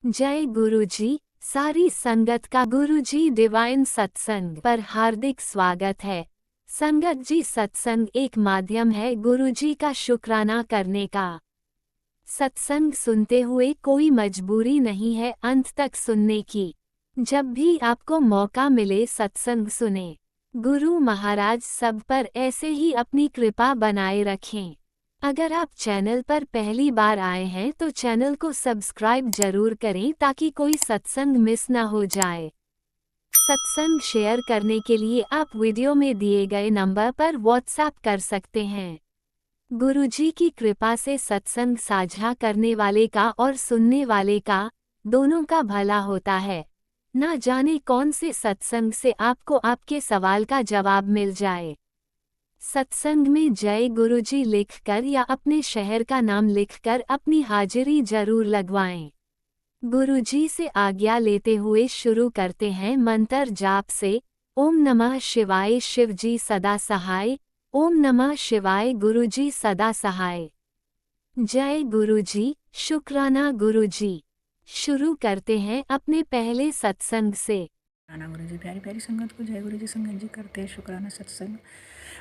जय गुरुजी। सारी संगत का गुरुजी डिवाइन सत्संग पर हार्दिक स्वागत है। संगत जी, सत्संग एक माध्यम है गुरुजी का शुक्राना करने का। सत्संग सुनते हुए कोई मजबूरी नहीं है अंत तक सुनने की। जब भी आपको मौका मिले सत्संग सुने। गुरु महाराज सब पर ऐसे ही अपनी कृपा बनाए रखें। अगर आप चैनल पर पहली बार आए हैं तो चैनल को सब्सक्राइब जरूर करें ताकि कोई सत्संग मिस ना हो जाए। सत्संग शेयर करने के लिए आप वीडियो में दिए गए नंबर पर व्हाट्सएप कर सकते हैं। गुरुजी की कृपा से सत्संग साझा करने वाले का और सुनने वाले का, दोनों का भला होता है। ना जाने कौन से सत्संग से आपको आपके सवाल का जवाब मिल जाए। सत्संग में जय गुरुजी लिखकर या अपने शहर का नाम लिखकर अपनी हाजिरी जरूर लगवाएं। गुरुजी से आज्ञा लेते हुए शुरू करते हैं मंत्र जाप से। ओम नमः शिवाय शिवजी सदा सहाय। ओम नमः शिवाय गुरुजी सदा सहाय। जय गुरुजी, शुक्राना गुरुजी। शुरू करते हैं अपने पहले सत्संग से। शुक्राना गुरु जी। प्यारी प्यारी संगत को जय गुरु जी। संगत जी करते हैं शुक्राना सत्संग।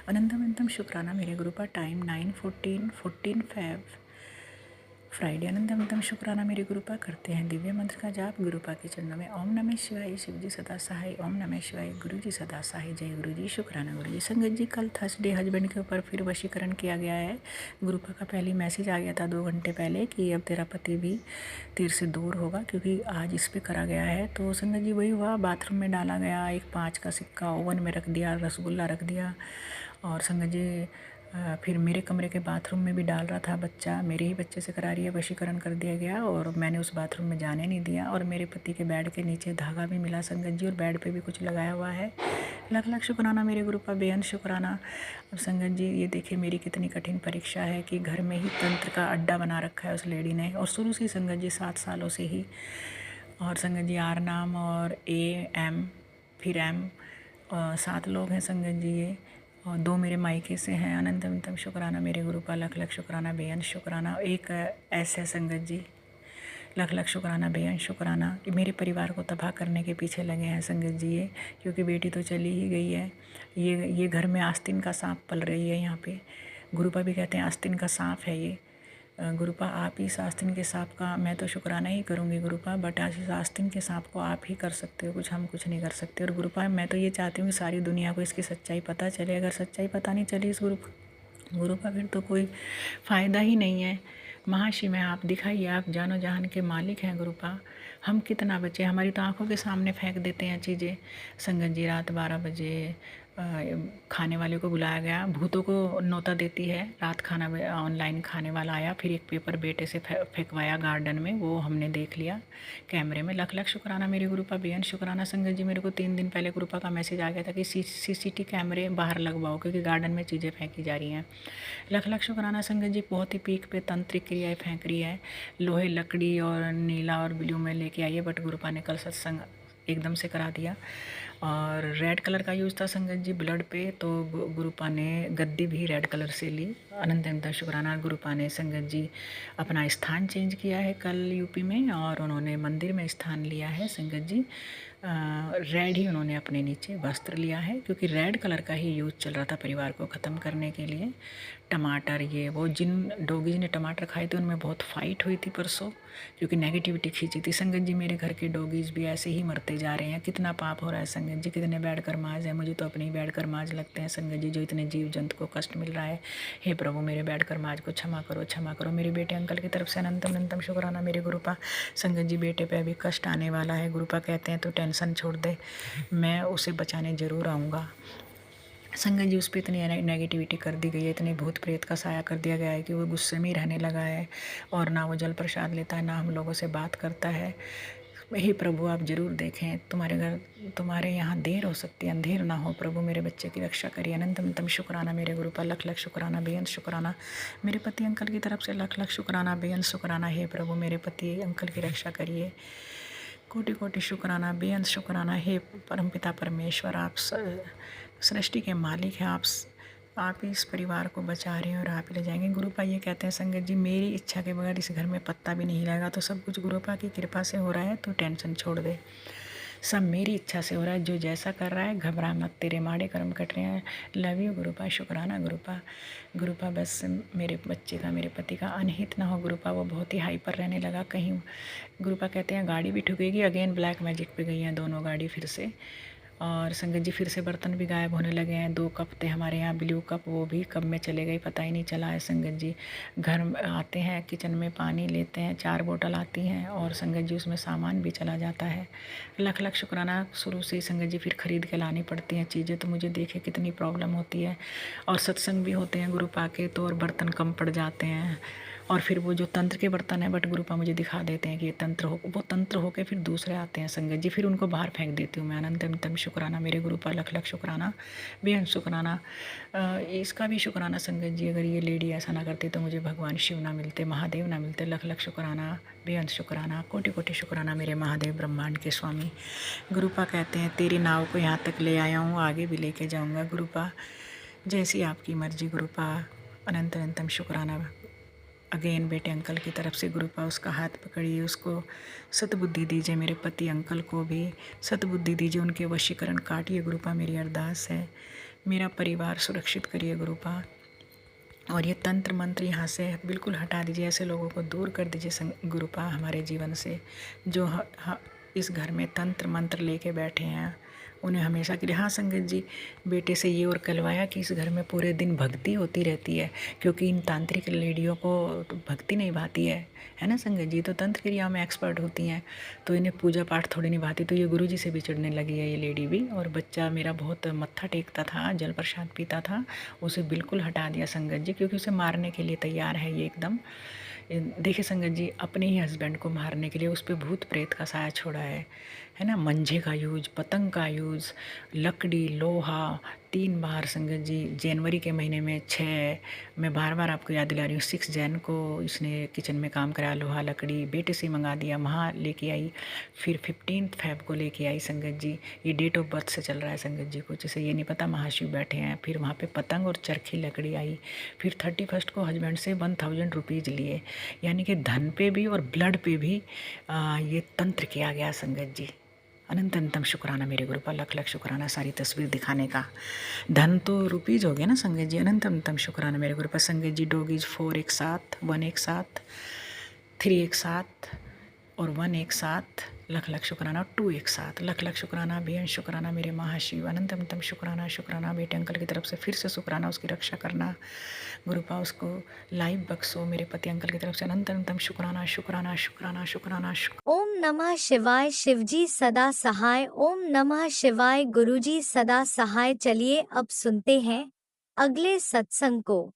अनंतम अनंतम शुक्राना मेरे गुरु का। Time 9:14 Feb Friday. अनंतम अनंतम शुक्राना मेरे गुरु का। करते हैं दिव्य मंत्र का जाप गुरुपा के चरणों में। ओम नमः शिवाय शिव जी सदा सहाय। ओम नमः शिवाय गुरु जी सदा सहाय। जय गुरु जी, शुक्राना गुरु जी। संगत जी, कल थर्सडे हस्बैंड के ऊपर फिर वशीकरण किया गया है। गुरुपा का पहली मैसेज आ गया था 2 घंटे पहले कि अब तेरा पति भी तीर से दूर होगा, क्योंकि आज इस पे करा गया है। तो संगत जी वही हुआ, बाथरूम में डाला गया एक 5 का सिक्का, ओवन में रख दिया, रसगुल्ला रख दिया। और संगत जी फिर मेरे कमरे के बाथरूम में भी डाल रहा था बच्चा, मेरे ही बच्चे से करा रही है, वशीकरण कर दिया गया और मैंने उस बाथरूम में जाने नहीं दिया। और मेरे पति के बेड के नीचे धागा भी मिला संगत जी, और बेड पे भी कुछ लगाया हुआ है। लख लख शुक्राना मेरे गुरु का, बेअंत शुक्राना। अब संगत जी ये देखिए मेरी कितनी कठिन परीक्षा है कि घर में ही तंत्र का अड्डा बना रखा है उस लेडी ने, और शुरू से संगत जी 7 सालों से ही। और संगत जी आर नाम और AM फिर M, 7 लोग हैं संगत जी ये, और 2 मेरे मायके से हैं। अनंत अनंतम शुक्राना मेरे गुरु का, लख लख शुक्राना, बेअंत शुक्राना। एक ऐसे संगत जी, लख लख शुक्राना, बेअंत शुक्राना कि मेरे परिवार को तबाह करने के पीछे लगे हैं संगत जी ये, क्योंकि बेटी तो चली ही गई है। ये घर में आस्तीन का सांप पल रही है यहाँ पे। गुरुपा भी कहते हैं आस्तीन का सांप है ये। गुरुपा आप ही इस आस्तीन के सांप का, मैं तो शुक्राना ही करूँगी गुरुपा, बट आज इस आस्तीन के सांप को आप ही कर सकते हो, कुछ हम कुछ नहीं कर सकते। और गुरुपा मैं तो ये चाहती हूँ कि सारी दुनिया को इसकी सच्चाई पता चले। अगर सच्चाई पता नहीं चली इस गुरुपा फिर तो कोई फ़ायदा ही नहीं है। महाशिव में आप दिखाइए, आप जानो जहान के मालिक हैं गुरुपा। हम कितना बचे, हमारी तो आंखों के सामने फेंक देते हैं चीज़ें। संगत जी रात 12 बजे खाने वाले को बुलाया गया, भूतों को न्योता देती है। रात खाना ऑनलाइन खाने वाला आया, फिर एक पेपर बेटे से फेंकवाया गार्डन में, वो हमने देख लिया कैमरे में। लख लख शुक्राना मेरे गुरुपा, बेअंत शुक्राना। संगत जी मेरे को 3 दिन पहले गुरुपा का मैसेज आ गया था कि CCTV कैमरे बाहर लगवाओ, क्योंकि गार्डन में चीज़ें फेंकी जा रही हैं। लख लख शुक्राना संगत जी, बहुत ही पीक पे तंत्रिक क्रियाएँ फेंक रही है। लोहे लकड़ी और नीला और ब्लू में लेके आई है, बट गुरुपा ने कल सत्संग एकदम से करा दिया। और रेड कलर का यूज़ था संगत जी ब्लड पे, तो गुरुपा ने गद्दी भी रेड कलर से ली। अनंत अनंत शुक्राना। गुरुपा ने संगत जी अपना स्थान चेंज किया है कल यूपी में, और उन्होंने मंदिर में स्थान लिया है संगत जी। रेड ही उन्होंने अपने नीचे वस्त्र लिया है, क्योंकि रेड कलर का ही यूज़ चल रहा था परिवार को ख़त्म करने के लिए। टमाटर ये वो जिन डॉगीज़ ने टमाटर खाए थे उनमें बहुत फाइट हुई थी परसों, क्योंकि नेगेटिविटी खींची थी। संगत जी मेरे घर के डॉगीज़ भी ऐसे ही मरते जा रहे हैं। कितना पाप हो रहा है संगत जी, कितने बैड कर्माज है। मुझे तो अपने ही बैड कर्माज लगते हैं संगत जी, जो इतने जीव जंतु को कष्ट मिल रहा है। हे प्रभु मेरे बैड कर्माज को क्षमा करो, क्षमा करो। मेरे बेटे अंकल की तरफ से अनंतम अनंतम शुक्राना मेरे गुरुपा। संगत जी बेटे पे अभी कष्ट आने वाला है। गुरुपा कहते हैं तो टेंशन छोड़ दे, मैं उसे बचाने ज़रूर आऊँगा। संगत जी उस पर इतनी नेगेटिविटी कर दी गई है, इतने भूत प्रेत का साया कर दिया गया है कि वो गुस्से में ही रहने लगा है, और ना वो जल प्रसाद लेता है, ना हम लोगों से बात करता है। हे प्रभु आप ज़रूर देखें, तुम्हारे घर तुम्हारे यहाँ देर हो सकती है, अंधेर ना हो। प्रभु मेरे बच्चे की रक्षा करिए। अनंत अनंतम शुक्राना मेरे गुरु पर, लख लख शुक्राना, बेअंत शुक्राना। मेरे पति अंकल की तरफ से लख लख शुक्राना, बेअंत शुक्राना। हे प्रभु मेरे पति अंकल की रक्षा करिए। कोटि कोटि शुक्राना, बेअंत शुक्राना। हे परमपिता परमेश्वर, आप सृष्टि के मालिक हैं, आप आप ही इस परिवार को बचा रहे हैं और आप ही ले जाएंगे। गुरुपा ये कहते हैं संगत जी, मेरी इच्छा के बगैर इस घर में पत्ता भी नहीं हिलेगा। तो सब कुछ गुरुपा की कृपा से हो रहा है, तो टेंशन छोड़ दे। सब मेरी इच्छा से हो रहा है, जो जैसा कर रहा है घबरा मत, तेरे माड़े कर्म कट रहे हैं। लव यू गुरुपा, शुक्राना गुरुपा। गुरुपा बस मेरे बच्चे का, मेरे पति का अनहित ना हो गुरुपा। वो बहुत ही हाइपर रहने लगा कहीं। गुरुपा कहते हैं गाड़ी भी ठुकेगी। अगेन ब्लैक मैजिक पे गई हैं दोनों गाड़ी फिर से। और संगत जी फिर से बर्तन भी गायब होने लगे हैं। 2 कप थे हमारे यहाँ ब्लू कप, वो भी कब में चले गए पता ही नहीं चला है संगत जी। घर में आते हैं, किचन में पानी लेते हैं, 4 बोतल आती हैं और संगत जी उसमें सामान भी चला जाता है। लख लख शुक्राना। शुरू से ही संगत जी फिर खरीद के लानी पड़ती हैं चीज़ें, तो मुझे देखे कितनी प्रॉब्लम होती है। और सत्संग भी होते हैं गुरुपा के, तो और बर्तन कम पड़ जाते हैं। और फिर वो जो तंत्र के बर्तन हैं, बट गुरुपा मुझे दिखा देते हैं कि ये तंत्र हो, वो तंत्र होके फिर दूसरे आते हैं संगत जी, फिर उनको बाहर फेंक देती हूँ मैं। अनंतम शुक्राना मेरे गुरुपा, लख लख शुक्राना, बेहद शुक्राना। इसका भी शुक्राना संगत जी, अगर ये लेडी ऐसा ना करती तो मुझे भगवान शिव ना मिलते, महादेव ना मिलते। लख लख शुक्राना, बेहद शुक्राना, कोटि कोटि शुक्राना मेरे महादेव ब्रह्मांड के स्वामी। गुरुपा कहते हैं तेरी नाव को यहाँ तक ले आया हूँ, आगे भी लेके जाऊँगा गुरुपा, जैसी आपकी मर्जी गुरुपा। अनंतम शुक्राना। अगेन बेटे अंकल की तरफ से गुरुपा, उसका हाथ पकड़िए, उसको सतबुद्धि दीजिए। मेरे पति अंकल को भी सतबुद्धि दीजिए, उनके वशीकरण काटिए गुरुपा, मेरी अरदास है। मेरा परिवार सुरक्षित करिए गुरुपा। और ये तंत्र मंत्र यहाँ से बिल्कुल हटा दीजिए, ऐसे लोगों को दूर कर दीजिए गुरुपा हमारे जीवन से, जो इस घर में तंत्र मंत्र लेके बैठे हैं, उन्हें हमेशा के लिए। हाँ संगत जी, बेटे से ये और कहलवाया कि इस घर में पूरे दिन भक्ति होती रहती है, क्योंकि इन तांत्रिक लेडियों को तो भक्ति नहीं भाती है ना संगत जी। तो तंत्र क्रिया में एक्सपर्ट होती हैं, तो इन्हें पूजा पाठ थोड़ी नहीं भाती। तो ये गुरु जी से भी चिढ़ने लगी है ये लेडी भी। और बच्चा मेरा बहुत मत्था टेकता था, जल प्रसाद पीता था, उसे बिल्कुल हटा दिया संगत जी, क्योंकि उसे मारने के लिए तैयार है ये एकदम। देखिए संगत जी, अपने ही हस्बैंड को मारने के लिए उस पर भूत प्रेत का साया छोड़ा है ना। मंझे का यूज, पतंग का यूज, लकड़ी, लोहा, 3 बार संगत जी, जनवरी के महीने में 6, मैं बार बार आपको याद दिला रही हूँ, 6 जैन को इसने किचन में काम कराया। लोहा लकड़ी बेटे से मंगा दिया, वहाँ लेके आई। फिर 15 फेब को लेके आई संगत जी। ये डेट ऑफ बर्थ से चल रहा है संगत जी, कुछ इसे ये नहीं पता महाशिव बैठे हैं। फिर वहाँ पे पतंग और चरखी लकड़ी आई। फिर 31 को हस्बैंड से 1000 रुपीज़ लिए। यानी कि धन पे भी और ब्लड पे भी ये तंत्र किया गया संगत जी। अनंतम शुक्राना मेरे गुरु पर, लख लख शुक्राना सारी तस्वीर दिखाने का। धन तो रुपीज़ हो गया ना संगत जी। अनंतम शुक्राना मेरे गुरु पर संगत जी। डॉगीज 4 एक साथ, 1 एक साथ, 3 एक साथ और 1 एक साथ, लख लख शुक्राना। 2 एक साथ, लख लख शुक्राना, बेहद शुक्राना मेरे महाशिव। अनंतम शुक्राना, शुक्राना बेटे अंकल की तरफ से फिर से शुक्राना, उसकी रक्षा करना गुरुपा, उसको लाइव बख्शो मेरे पति अंकल की तरफ से। अनंतम शुक्राना शुक्राना शुक्राना शुक्राना शुक्राना। ओम नमः शिवाय। शिवजी सदा सहाय। ओम नमः शिवाय। गुरुजी सदा सहाय। चलिए अब सुनते हैं अगले सत्संग को।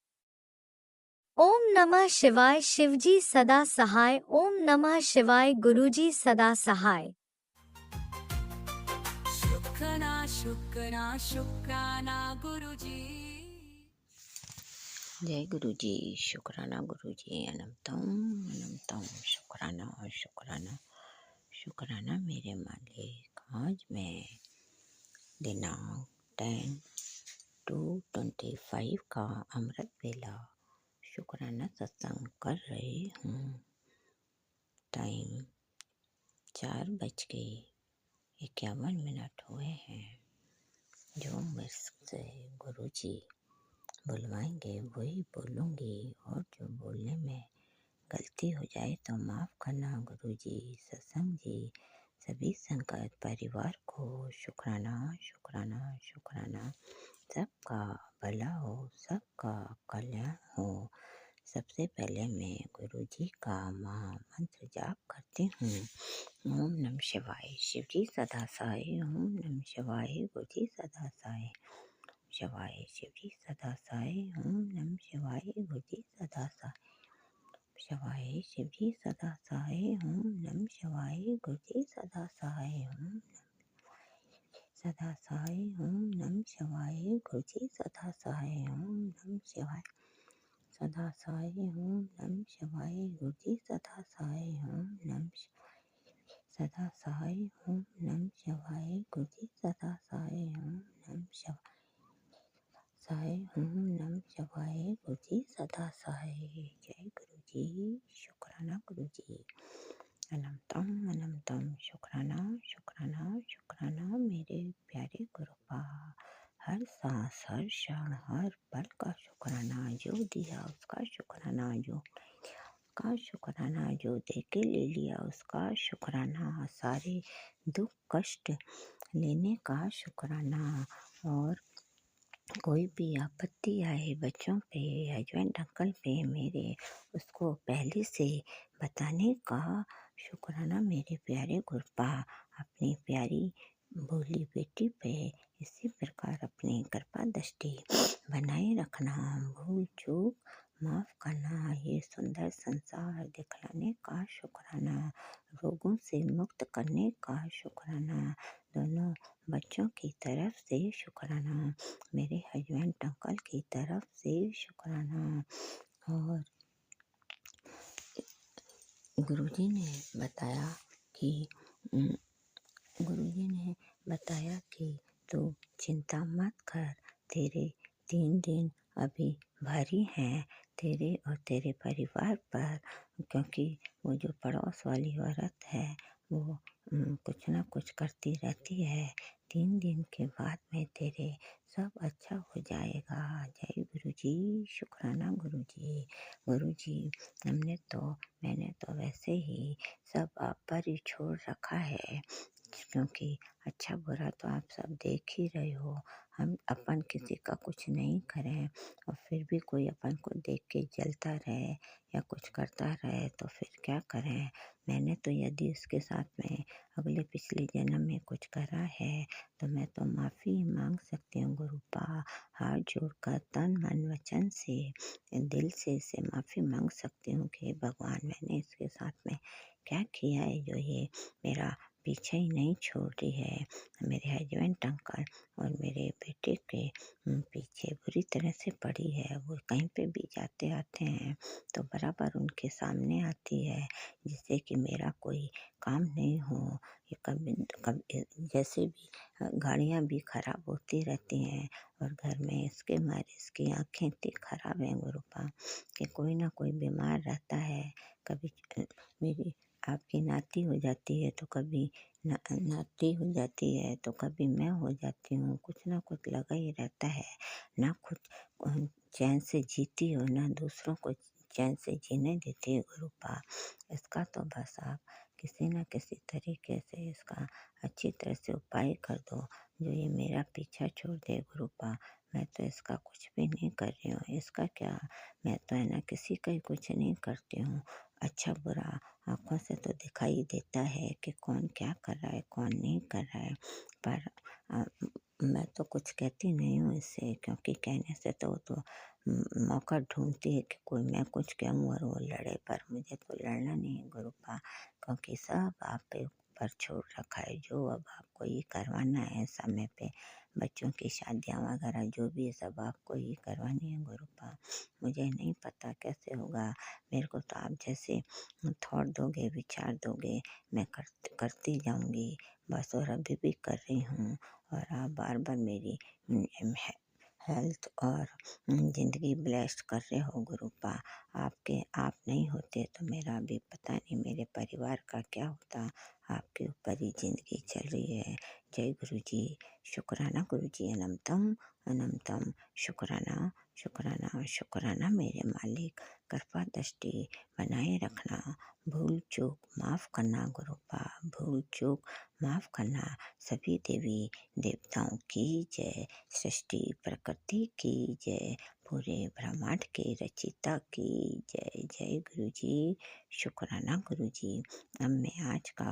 ओम नमः शिवाय। शिवजी सदा सहाय। ओम नमः शिवाय। गुरुजी सदा सहाय। शुक्राना शुक्राना शुक्राना गुरुजी। जय गुरु जी। शुक्राना गुरु जी। अनंतम अनंतम शुक्राना शुक्राना शुक्राना मेरे मालिक। आज मैं दिनांक 10/2/25 का अमृत वेला शुक्राना सत्संग कर रही हूँ। टाइम 4:51 हुए हैं। जो मुझसे गुरु जी बुलवाएंगे वही बोलूँगी, और जो बोलने में गलती हो जाए तो माफ़ करना गुरु जी। सत्संग जी सभी संगत परिवार को शुक्राना शुक्राना शुक्राना। सबका भला हो, सबका कल्याण हो। सबसे पहले मैं गुरु जी का महामंत्र जाप करती हूँ। ओम नमः शिवाय। शिव जी सदा सहाय। ओम नमः शिवाय। गुरु जी सदा सहाय। शिवाय शिव जी सदा सहाय। ओम नमः शिवाय। गुरु जी सदा सहाय। शिवाय शिव जी सदा सहाय। ओम नमः शिवाय। गुरु जी सदा सहाय। ओम सदा सहाय। ओम नमः शिवाय। गुरु जी सदा सहाय। ओम नमः शिवाय। सदा सहाय। ओम नमः शिवाय। गुरु जी सदा सहाय। ओम नमः सदा सहाय। ओम नमः शिवाय। गुरु जी सदा सहाय। ओम नमः शिवाय। सहाय हूँ नम जवाए गुरु जी सदा सहाय। जय गुरु जी, शुक्राना गुरु जी। अनंतम शुक्राना शुक्राना शुक्राना मेरे प्यारे गुरुपा। हर सांस हर क्षण हर पल का शुक्राना, जो दिया उसका शुक्राना, जो का शुक्राना, जो दे के ले लिया उसका शुक्राना, सारे दुख कष्ट लेने का शुक्राना। और कोई भी आपत्ति आए बच्चों पे, हस्बैंड अंकल पे मेरे, उसको पहले से बताने का शुक्राना मेरे प्यारे गुरुपा। अपनी प्यारी भोली बेटी पे इसी प्रकार अपनी कृपा दृष्टि बनाए रखना, भूल चूक माफ करना, ये सुंदर संसार दिखलाने का शुक्राना, रोगों से मुक्त करने का शुक्राना, दोनों बच्चों की तरफ से शुक्राना, मेरे हस्बैंड अंकल की तरफ से शुक्राना। और गुरुजी ने बताया कि तू चिंता मत कर, तेरे 3 दिन अभी भारी हैं तेरे और तेरे परिवार पर, क्योंकि वो जो पड़ोस वाली औरत है वो कुछ ना कुछ करती रहती है। 3 दिन के बाद में तेरे सब अच्छा हो जाएगा। जय गुरु जी, शुक्राना गुरु जी। गुरु जी, मैंने तो वैसे ही सब आप पर ही छोड़ रखा है, क्योंकि अच्छा बुरा तो आप सब देख ही रहे हो। हम अपन किसी का कुछ नहीं करें और फिर भी कोई अपन को देख के जलता रहे या कुछ करता रहे तो फिर क्या करें। मैंने तो यदि उसके साथ में अगले पिछले जन्म में कुछ करा है तो मैं तो माफ़ी मांग सकती हूँ गुरुपा। हाथ जोड़कर तन मन वचन से दिल से इसे माफ़ी मांग सकती हूँ कि भगवान मैंने इसके साथ में क्या किया है जो ये मेरा पीछे ही नहीं छोड़ रही है। मेरे हस्बैंड अंकल और मेरे बेटे के पीछे बुरी तरह से पड़ी है। वो कहीं पे भी जाते आते हैं तो बराबर उनके सामने आती है, जिससे कि मेरा कोई काम नहीं हो। ये कभी जैसे भी गाड़ियाँ भी खराब होती रहती हैं और घर में इसके मारे इसकी आँखें इतनी खराब हैं गुरुपा कि कोई ना कोई बीमार रहता है। कभी मेरी आपकी नाती हो जाती है तो कभी नाती हो जाती है तो कभी मैं हो जाती हूँ। कुछ ना कुछ लगा ही रहता है, ना खुद चैन से जीती हो ना दूसरों को चैन से जीने देती है गुरुपा। इसका तो बस आप किसी न किसी तरीके से इसका अच्छी तरह से उपाय कर दो, जो ये मेरा पीछा छोड़ दे गुरुपा। मैं तो इसका कुछ भी नहीं कर रही हूँ, इसका क्या, मैं तो है ना किसी का ही कुछ नहीं करती हूँ। अच्छा बुरा आँखों से तो दिखाई देता है कि कौन क्या कर रहा है कौन नहीं कर रहा है, पर मैं तो कुछ कहती नहीं हूँ इससे, क्योंकि कहने से तो वो तो मौका ढूंढती है कि कोई मैं कुछ कहूँ और वो लड़े, पर मुझे तो लड़ना नहीं है गुरुपा, क्योंकि सब आप पे ऊपर छोड़ रखा है। जो अब आपको ये करवाना है समय पे, बच्चों की शादियाँ वगैरह जो भी है सब आपको ही करवानी है गुरुपा। मुझे नहीं पता कैसे होगा, मेरे को तो आप जैसे थॉट दोगे विचार दोगे मैं करती जाऊंगी बस, और अभी भी कर रही हूँ। और आप बार बार मेरी हेल्थ और ज़िंदगी ब्लेस्ड कर रहे हो गुरुपा। आप नहीं होते तो मेरा भी पता नहीं मेरे परिवार का क्या होता। आपके ऊपर ही ज़िंदगी चल रही है। जय गुरु जी, शुक्राना गुरु जी। अनंतम शुक्राना शुक्राना शुक्राना मेरे मालिक। कृपा दृष्टि बनाए रखना, भूल चूक माफ़ करना गुरुपा, भूल चूक माफ़ करना। सभी देवी देवताओं की जय, सृष्टि प्रकृति की जय, पूरे ब्रह्मांड के रचिता की जय। जय गुरु जी, शुक्राना गुरु जी। अब मैं आज का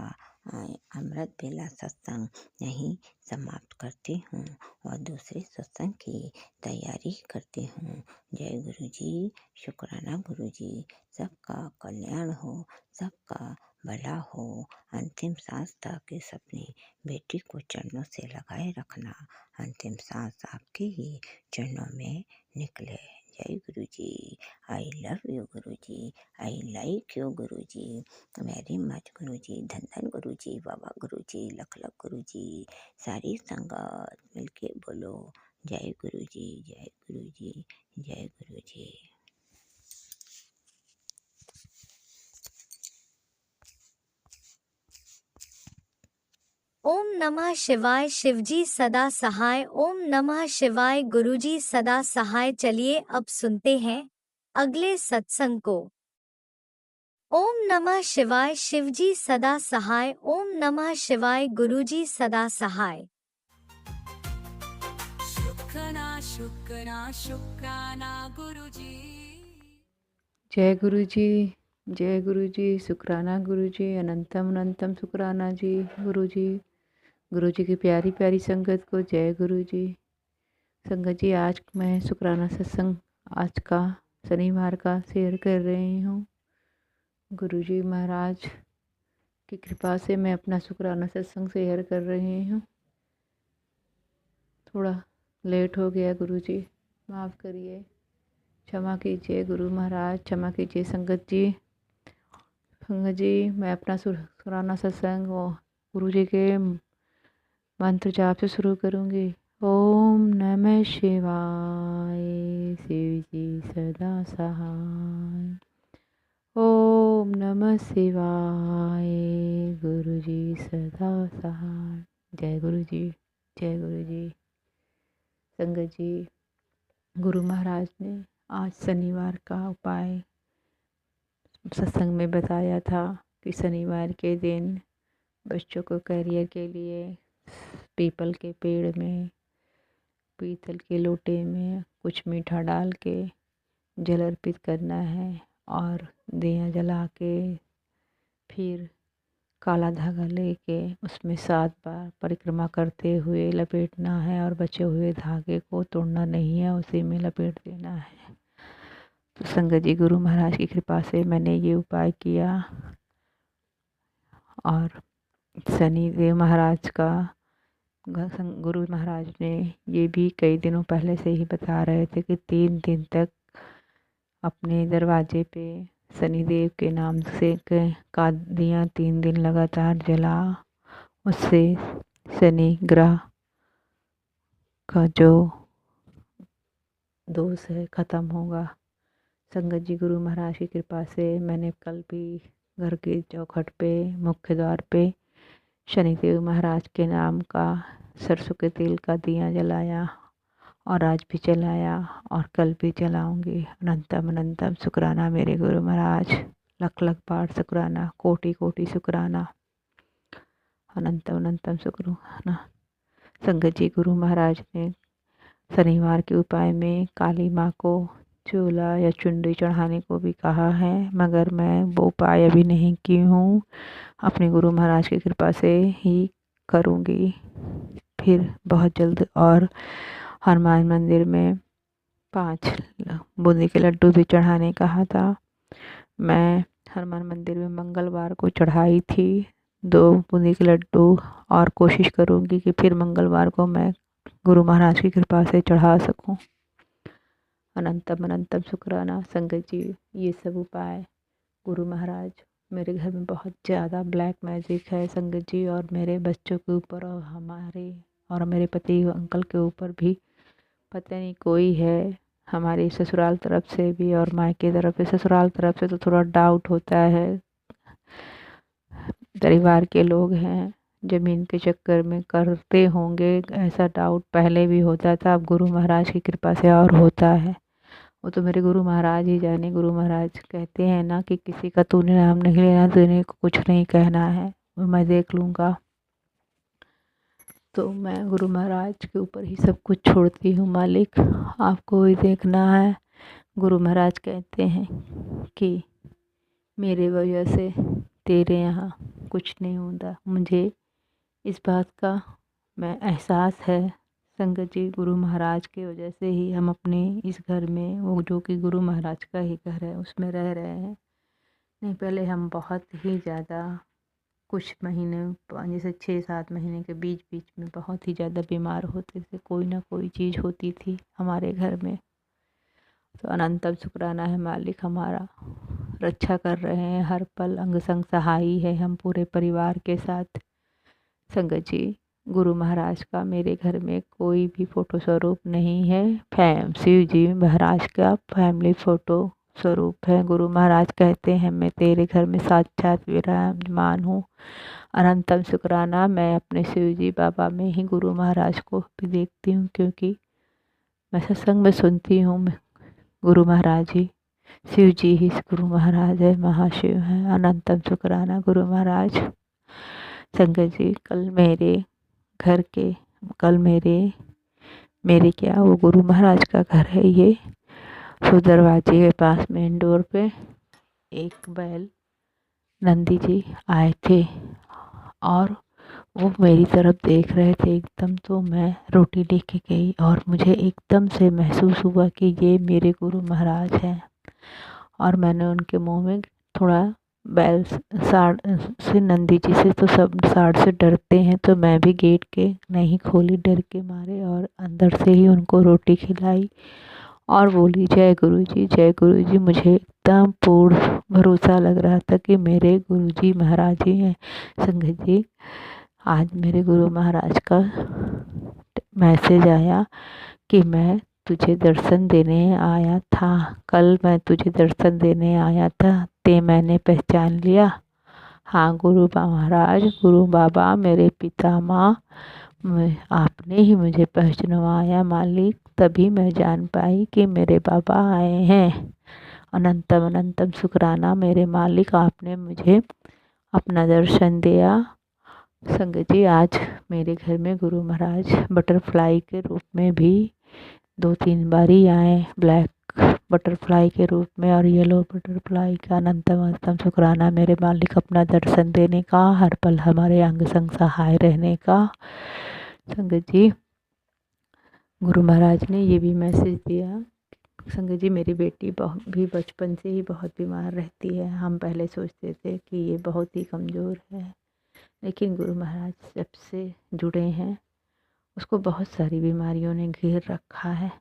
अमृत बेला सत्संग यहीं समाप्त करती हूँ और दूसरे सत्संग की तैयारी करती हूँ। जय गुरु जी, शुक्राना गुरु जी। सबका कल्याण हो, सबका भला हो। अंतिम सांस तक इस अपनी बेटी को चरणों से लगाए रखना, अंतिम सांस आपके ही चरणों में निकले। जय गुरु जी। I love you Guru ji, I like you Guru ji, very much गुरु जी। धन धन गुरु जी, बाबा गुरु जी, लख लख गुरु जी। सारी संगत मिलके बोलो जय गुरु जी, जय गुरु जी, जय गुरु जी। ओम नमः शिवाय। शिवजी सदा सहाय। ओम नमः शिवाय। गुरुजी सदा सहाय। चलिए अब सुनते हैं अगले सत्संग को। ओम नमः शिवाय। शिवजी सदा सहाय। ओम नमः शिवाय। गुरुजी सदा सहाय। शुक्राना शुक्राना गुरुजी। जय गुरु जी, जय गुरु जी। शुक्राना गुरु जी, अनंतम अनंतम शुक्राना जी गुरु जी। गुरु जी की प्यारी प्यारी संगत को जय गुरु जी। संगत जी, आज मैं शुक्राना सत्संग आज का शनिवार का शेयर कर रही हूँ। गुरु जी महाराज की कृपा से मैं अपना शुक्राना सत्संग शेयर कर रही हूँ। थोड़ा लेट हो गया गुरु जी, माफ़ करिए, क्षमा कीजिए गुरु महाराज, क्षमा कीजिए संगत जी। संगत जी, मैं अपना शुक्राना सत्संग गुरु जी के मंत्र जाप से शुरू करूँगी। ओम नमः शिवाय। शिव जी सदा सहाय। ओम नमः शिवाय। गुरु जी सदा सहाय। जय गुरु जी, जय गुरु जी। संगत जी, गुरु महाराज ने आज शनिवार का उपाय सत्संग में बताया था कि शनिवार के दिन बच्चों को करियर के लिए पीपल के पेड़ में पीतल के लोटे में कुछ मीठा डाल के जल अर्पित करना है और दिया जला के फिर काला धागा लेके उसमें 7 बार परिक्रमा करते हुए लपेटना है और बचे हुए धागे को तोड़ना नहीं है, उसी में लपेट देना है। तो संगत जी, गुरु महाराज की कृपा से मैंने ये उपाय किया और शनिदेव महाराज का गुरु महाराज ने ये भी कई दिनों पहले से ही बता रहे थे कि 3 दिन तक अपने दरवाजे पे शनिदेव के नाम से का दिया 3 दिन लगातार जला, उससे शनि ग्रह का जो दोष है ख़त्म होगा। संगत जी, गुरु महाराज की कृपा से मैंने कल भी घर के चौखट पे मुख्य द्वार पे शनिदेव महाराज के नाम का सरसों के तेल का दिया जलाया और आज भी जलाया और कल भी जलाऊंगी। अनंतम अनंतम शुक्राना मेरे गुरु महाराज, लख लख बार शुक्राना, कोटि कोटि शुक्राना, अनंतम अनंतम शुक्राना। संगत जी, गुरु महाराज ने शनिवार के उपाय में काली माँ को चूल्हा या चुंडी चढ़ाने को भी कहा है, मगर मैं वो उपाय अभी नहीं की हूँ, अपने गुरु महाराज की कृपा से ही करूँगी फिर बहुत जल्द। और हनुमान मंदिर में 5 बूंदी के लड्डू भी चढ़ाने कहा था। मैं हनुमान मंदिर में मंगलवार को चढ़ाई थी 2 बूंदी के लड्डू और कोशिश करूँगी कि फिर मंगलवार को मैं गुरु महाराज की कृपा से चढ़ा सकूं। अनंतम अनंतम शुक्राना। संगत जी, ये सब उपाय गुरु महाराज, मेरे घर में बहुत ज़्यादा ब्लैक मैजिक है संगत जी, और मेरे बच्चों के ऊपर और हमारे और मेरे पति अंकल के ऊपर भी पता नहीं कोई है। हमारे ससुराल तरफ से भी और मायके तरफ से, ससुराल तरफ से तो थोड़ा डाउट होता है, परिवार के लोग हैं, ज़मीन के चक्कर में करते होंगे, ऐसा डाउट पहले भी होता था, अब गुरु महाराज की कृपा से और होता है। वो तो मेरे गुरु महाराज ही जाने। गुरु महाराज कहते हैं ना कि किसी का तूने नाम नहीं लेना, तूने कुछ नहीं कहना है, मैं देख लूँगा। तो मैं गुरु महाराज के ऊपर ही सब कुछ छोड़ती हूँ। मालिक, आपको ही देखना है। गुरु महाराज कहते हैं कि मेरे वजह से तेरे यहाँ कुछ नहीं होता। मुझे इस बात का मैं एहसास है संगत जी, गुरु महाराज की वजह से ही हम अपने इस घर में, वो जो कि गुरु महाराज का ही घर है, उसमें रह रहे हैं। नहीं, पहले हम बहुत ही ज़्यादा कुछ महीने, जैसे 6-7 महीने के बीच बीच में बहुत ही ज़्यादा बीमार होते थे, कोई ना कोई चीज़ होती थी हमारे घर में। तो अनंतम शुक्राना है मालिक, हमारा रक्षा कर रहे हैं, हर पल अंग संग सहाई है हम पूरे परिवार के साथ। संगत जी, गुरु महाराज का मेरे घर में कोई भी फ़ोटो स्वरूप नहीं है। शिव जी महाराज का फैमिली फ़ोटो स्वरूप है। गुरु महाराज कहते हैं मैं तेरे घर में साक्षात विराजमान हूँ। अनंतम शुक्राना मैं अपने शिव जी बाबा में ही गुरु महाराज को भी देखती हूँ, क्योंकि मैं सत्संग में सुनती हूँ गुरु महाराज ही शिव जी ही गुरु महाराज है, महाशिव है। अनंतम शुक्राना गुरु महाराज। संगत जी कल मेरे क्या वो गुरु महाराज का घर है ये, सो दरवाजे के पास मेन डोर पे एक बैल नंदी जी आए थे और वो मेरी तरफ देख रहे थे एकदम। तो मैं रोटी लेके गई और मुझे एकदम से महसूस हुआ कि ये मेरे गुरु महाराज हैं, और मैंने उनके मुंह में थोड़ा बैल साड़ से नंदी जी से तो सब साड़ से डरते हैं, तो मैं भी गेट के नहीं खोली डर के मारे, और अंदर से ही उनको रोटी खिलाई और बोली जय गुरु जी, जय गुरु जी। मुझे एकदम पूर्ण भरोसा लग रहा था कि मेरे गुरु जी महाराज ही हैं। संगत जी आज मेरे गुरु महाराज का मैसेज आया कि मैं तुझे दर्शन देने आया था। कल मैं तुझे दर्शन देने आया था, ते मैंने पहचान लिया। हाँ गुरु महाराज, गुरु बाबा, मेरे पिता माँ, आपने ही मुझे पहचानवाया मालिक, तभी मैं जान पाई कि मेरे बाबा आए हैं। अनंतम अनंतम शुक्राना मेरे मालिक, आपने मुझे अपना दर्शन दिया। संगत जी आज मेरे घर में गुरु महाराज बटरफ्लाई के रूप में भी 2-3 बारी आए, ब्लैक बटरफ्लाई के रूप में और येलो बटरफ्लाई का। अनंतम अनंतम शुक्राना मेरे मालिक अपना दर्शन देने का, हर पल हमारे अंग संग सहाय रहने का। संगत जी गुरु महाराज ने ये भी मैसेज दिया। संगत जी मेरी बेटी भी बचपन से ही बहुत बीमार रहती है। हम पहले सोचते थे कि ये बहुत ही कमज़ोर है, लेकिन गुरु महाराज जब से जुड़े हैं उसको बहुत सारी बीमारियों ने घेर रखा है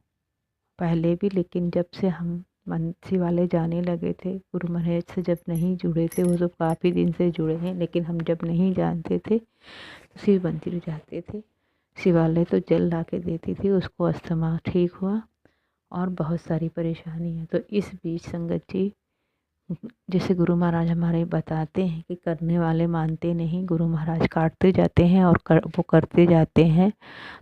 पहले भी, लेकिन जब से हम मनसी वाले जाने लगे थे, गुरु महाराज से जब नहीं जुड़े थे, वो तो काफ़ी दिन से जुड़े हैं, लेकिन हम जब नहीं जानते थे तो शिव मंदिर जाते थे, शिवालय तो जल ला के देती थी, उसको अस्थमा ठीक हुआ और बहुत सारी परेशानी है। तो इस बीच संगत जी जैसे गुरु महाराज हमारे बताते हैं कि करने वाले मानते नहीं, गुरु महाराज काटते जाते हैं और वो करते जाते हैं।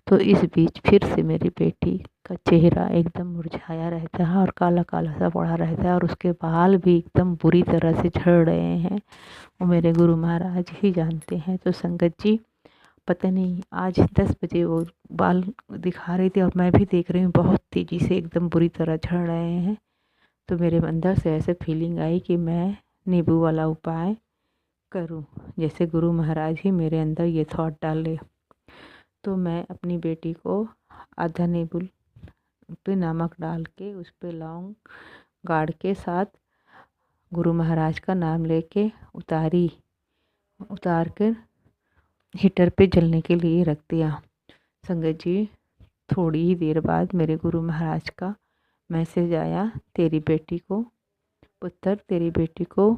तो इस बीच फिर से मेरी बेटी का चेहरा एकदम मुरझाया रहता है और काला काला सा पड़ा रहता है, और उसके बाल भी एकदम बुरी तरह से झड़ रहे हैं, वो मेरे गुरु महाराज ही जानते हैं। तो संगत जी पता नहीं आज 10 बजे वो बाल दिखा रही थी और मैं भी देख रही हूँ बहुत तेज़ी से एकदम बुरी तरह झड़ रहे हैं। तो मेरे अंदर से ऐसे फीलिंग आई कि मैं नींबू वाला उपाय करूं, जैसे गुरु महाराज ही मेरे अंदर ये थॉट डाले। तो मैं अपनी बेटी को आधा नींबू पे नमक डाल के उस पे लौंग गाड़ के साथ गुरु महाराज का नाम लेके उतार कर हीटर पे जलने के लिए रख दिया। संगत जी थोड़ी ही देर बाद मेरे गुरु महाराज का मैसेज आया, तेरी बेटी को पुत्र, तेरी बेटी को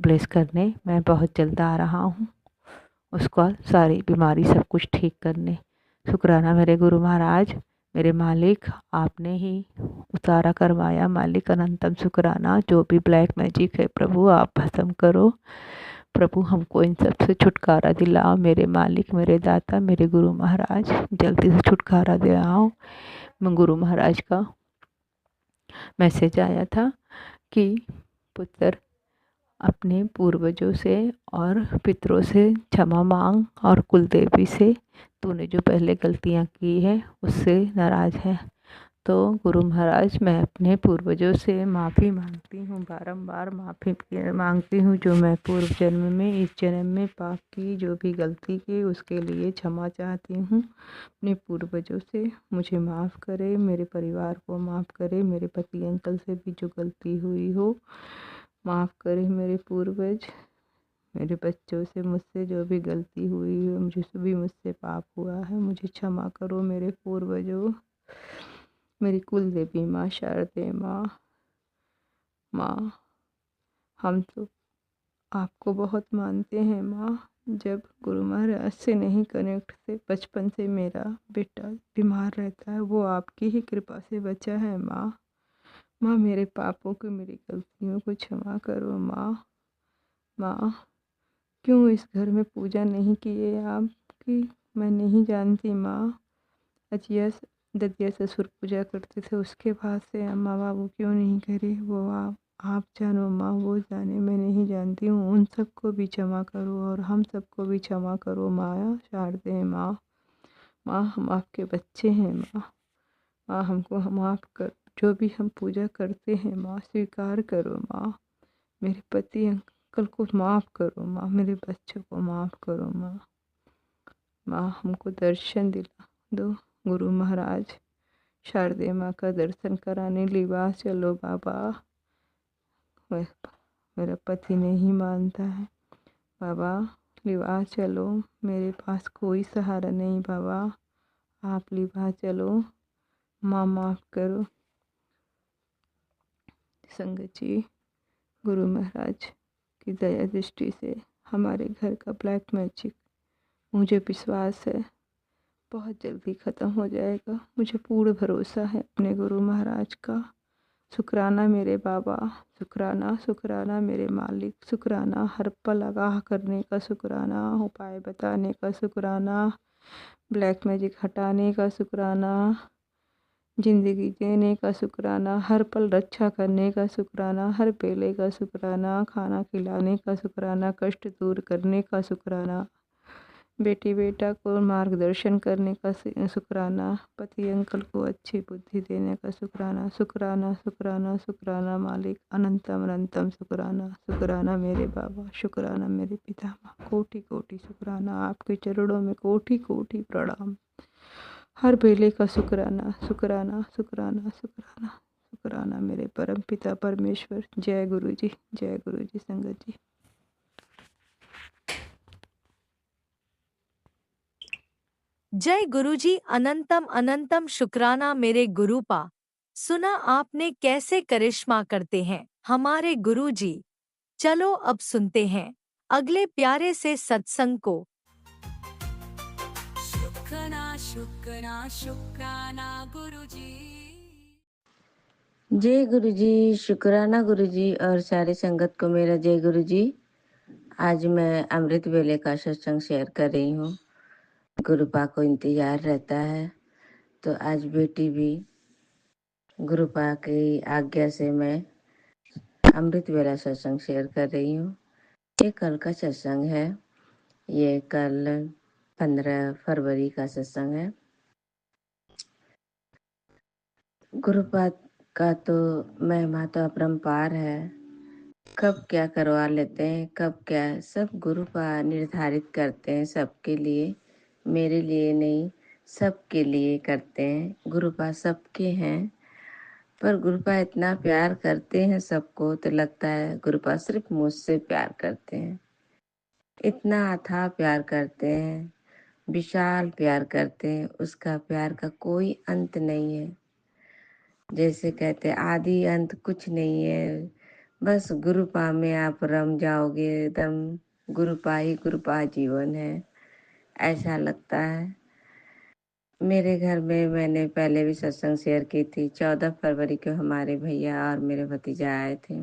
ब्लेस करने मैं बहुत जल्द आ रहा हूँ, उसका सारी बीमारी सब कुछ ठीक करने। शुक्राना मेरे गुरु महाराज, मेरे मालिक, आपने ही उतारा करवाया मालिक। अनंतम शुक्राना, जो भी ब्लैक मैजिक है प्रभु आप खत्म करो प्रभु, हमको इन सब से छुटकारा दिलाओ मेरे मालिक, मेरे दाता, मेरे गुरु महाराज, जल्दी से छुटकारा दिलाओ। मैं गुरु महाराज का मैसेज आया था कि पुत्र अपने पूर्वजों से और पितरों से क्षमा मांग, और कुल देवी से तूने जो पहले गलतियां की है उससे नाराज़ है। तो गुरु महाराज मैं अपने पूर्वजों से माफ़ी मांगती हूँ, बारंबार माफ़ी मांगती हूँ, जो मैं पूर्व जन्म में इस जन्म में पाप की, जो भी गलती की उसके लिए क्षमा चाहती हूँ अपने पूर्वजों से। मुझे माफ़ करे, मेरे परिवार को माफ़ करे, मेरे पति अंकल से भी जो गलती हुई हो माफ़ करे मेरे पूर्वज, मेरे बच्चों से मुझसे जो भी गलती हुई है, मुझसे पाप हुआ है, मुझे क्षमा करो मेरे पूर्वजों। मेरी कुल देवी माँ, शारदे माँ, हम तो आपको बहुत मानते हैं माँ, जब गुरु महाराज से नहीं कनेक्ट थे, बचपन से मेरा बेटा बीमार रहता है, वो आपकी ही कृपा से बचा है माँ। माँ मेरे पापों को, मेरी गलतियों को क्षमा करो माँ। माँ क्यों इस घर में पूजा नहीं किए आपकी, मैं नहीं जानती माँ। अजिया ददिया ससुर पूजा करते थे, उसके बाद से अम्मा बाबू क्यों नहीं करे, वो आप जानो माँ, वो जाने, मैं नहीं जानती हूँ। उन सबको भी क्षमा करो और हम सबको भी क्षमा करो माया शारदे माँ। माँ हम आपके बच्चे हैं माँ। माँ हमको हम माफ़ कर, जो भी हम पूजा करते हैं माँ स्वीकार करो माँ। मेरे पति अंकल को माफ़ करो माँ, मेरे बच्चों को माफ़ करो माँ। माँ हमको दर्शन दिला दो। गुरु महाराज शारदे माँ का दर्शन कराने लिबास चलो बाबा। मेरा पति नहीं मानता है बाबा, लिबास चलो, मेरे पास कोई सहारा नहीं बाबा, आप लिबास चलो। माँ माफ़ करो। संगत जी, गुरु महाराज की दया दृष्टि से हमारे घर का ब्लैक मैजिक, मुझे विश्वास है, बहुत जल्दी ख़त्म हो जाएगा। मुझे पूर्ण भरोसा है अपने गुरु महाराज का। शुक्राना मेरे बाबा, शुक्राना शुक्राना मेरे मालिक, शुक्राना हर पल आगाह करने का, शुक्राना उपाय बताने का, शुक्राना ब्लैक मैजिक हटाने का, शुक्राना ज़िंदगी देने का, शुक्राना हर पल रक्षा करने का, शुक्राना हर बेले का, शुक्राना खाना खिलाने का, शुक्राना कष्ट दूर करने का, शुक्राना बेटी बेटा को मार्गदर्शन करने का, शुक्राना पति अंकल को अच्छी बुद्धि देने का, शुक्राना शुक्राना शुक्राना शुक्राना मालिक, अनंतम अनंतम शुक्राना। शुक्राना मेरे बाबा, शुक्राना मेरे पिता माँ, कोटि कोटि शुक्राना, आपके चरणों में कोटि कोटि प्रणाम। हर बेले का शुक्राना शुक्राना शुक्राना शुक्राना शुक्राना मेरे परम पिता परमेश्वर। जय गुरु जी, जय गुरु जी। संगत जी, जय गुरुजी। अनंतम अनंतम शुक्राना मेरे गुरुपा। सुना आपने कैसे करिश्मा करते हैं हमारे गुरुजी। चलो अब सुनते हैं अगले प्यारे से सत्संग को। शुक्राना शुक्राना शुक्राना गुरुजी। जय गुरु जी, शुक्राना गुरु जी और सारी संगत को मेरा जय गुरु जी। आज मैं अमृत वेले का सत्संग शेयर कर रही हूँ। गुरुपा को इंतजार रहता है, तो आज बेटी भी गुरुपा की आज्ञा से मैं अमृत वेला सत्संग शेयर कर रही हूँ। ये कल का सत्संग है, ये कल 15 फरवरी का सत्संग है। गुरुपा का तो महिमा तो अपरंपार है। कब क्या करवा लेते हैं, कब क्या, सब गुरुपा निर्धारित करते हैं सबके लिए, मेरे लिए नहीं, सबके लिए करते हैं। गुरुपा सबके हैं, पर गुरुपा इतना प्यार करते हैं सबको, तो लगता है गुरुपा सिर्फ मुझसे प्यार करते हैं। इतना अथाह प्यार करते हैं, विशाल प्यार करते हैं, उसका प्यार का कोई अंत नहीं है। जैसे कहते हैं आदि अंत कुछ नहीं है, बस गुरुपा में आप रम जाओगे एकदम। गुरुपा ही गुरुपा जीवन है, ऐसा लगता है। मेरे घर में मैंने पहले भी सत्संग शेयर की थी। 14 फरवरी को हमारे भैया और मेरे भतीजा आए थे।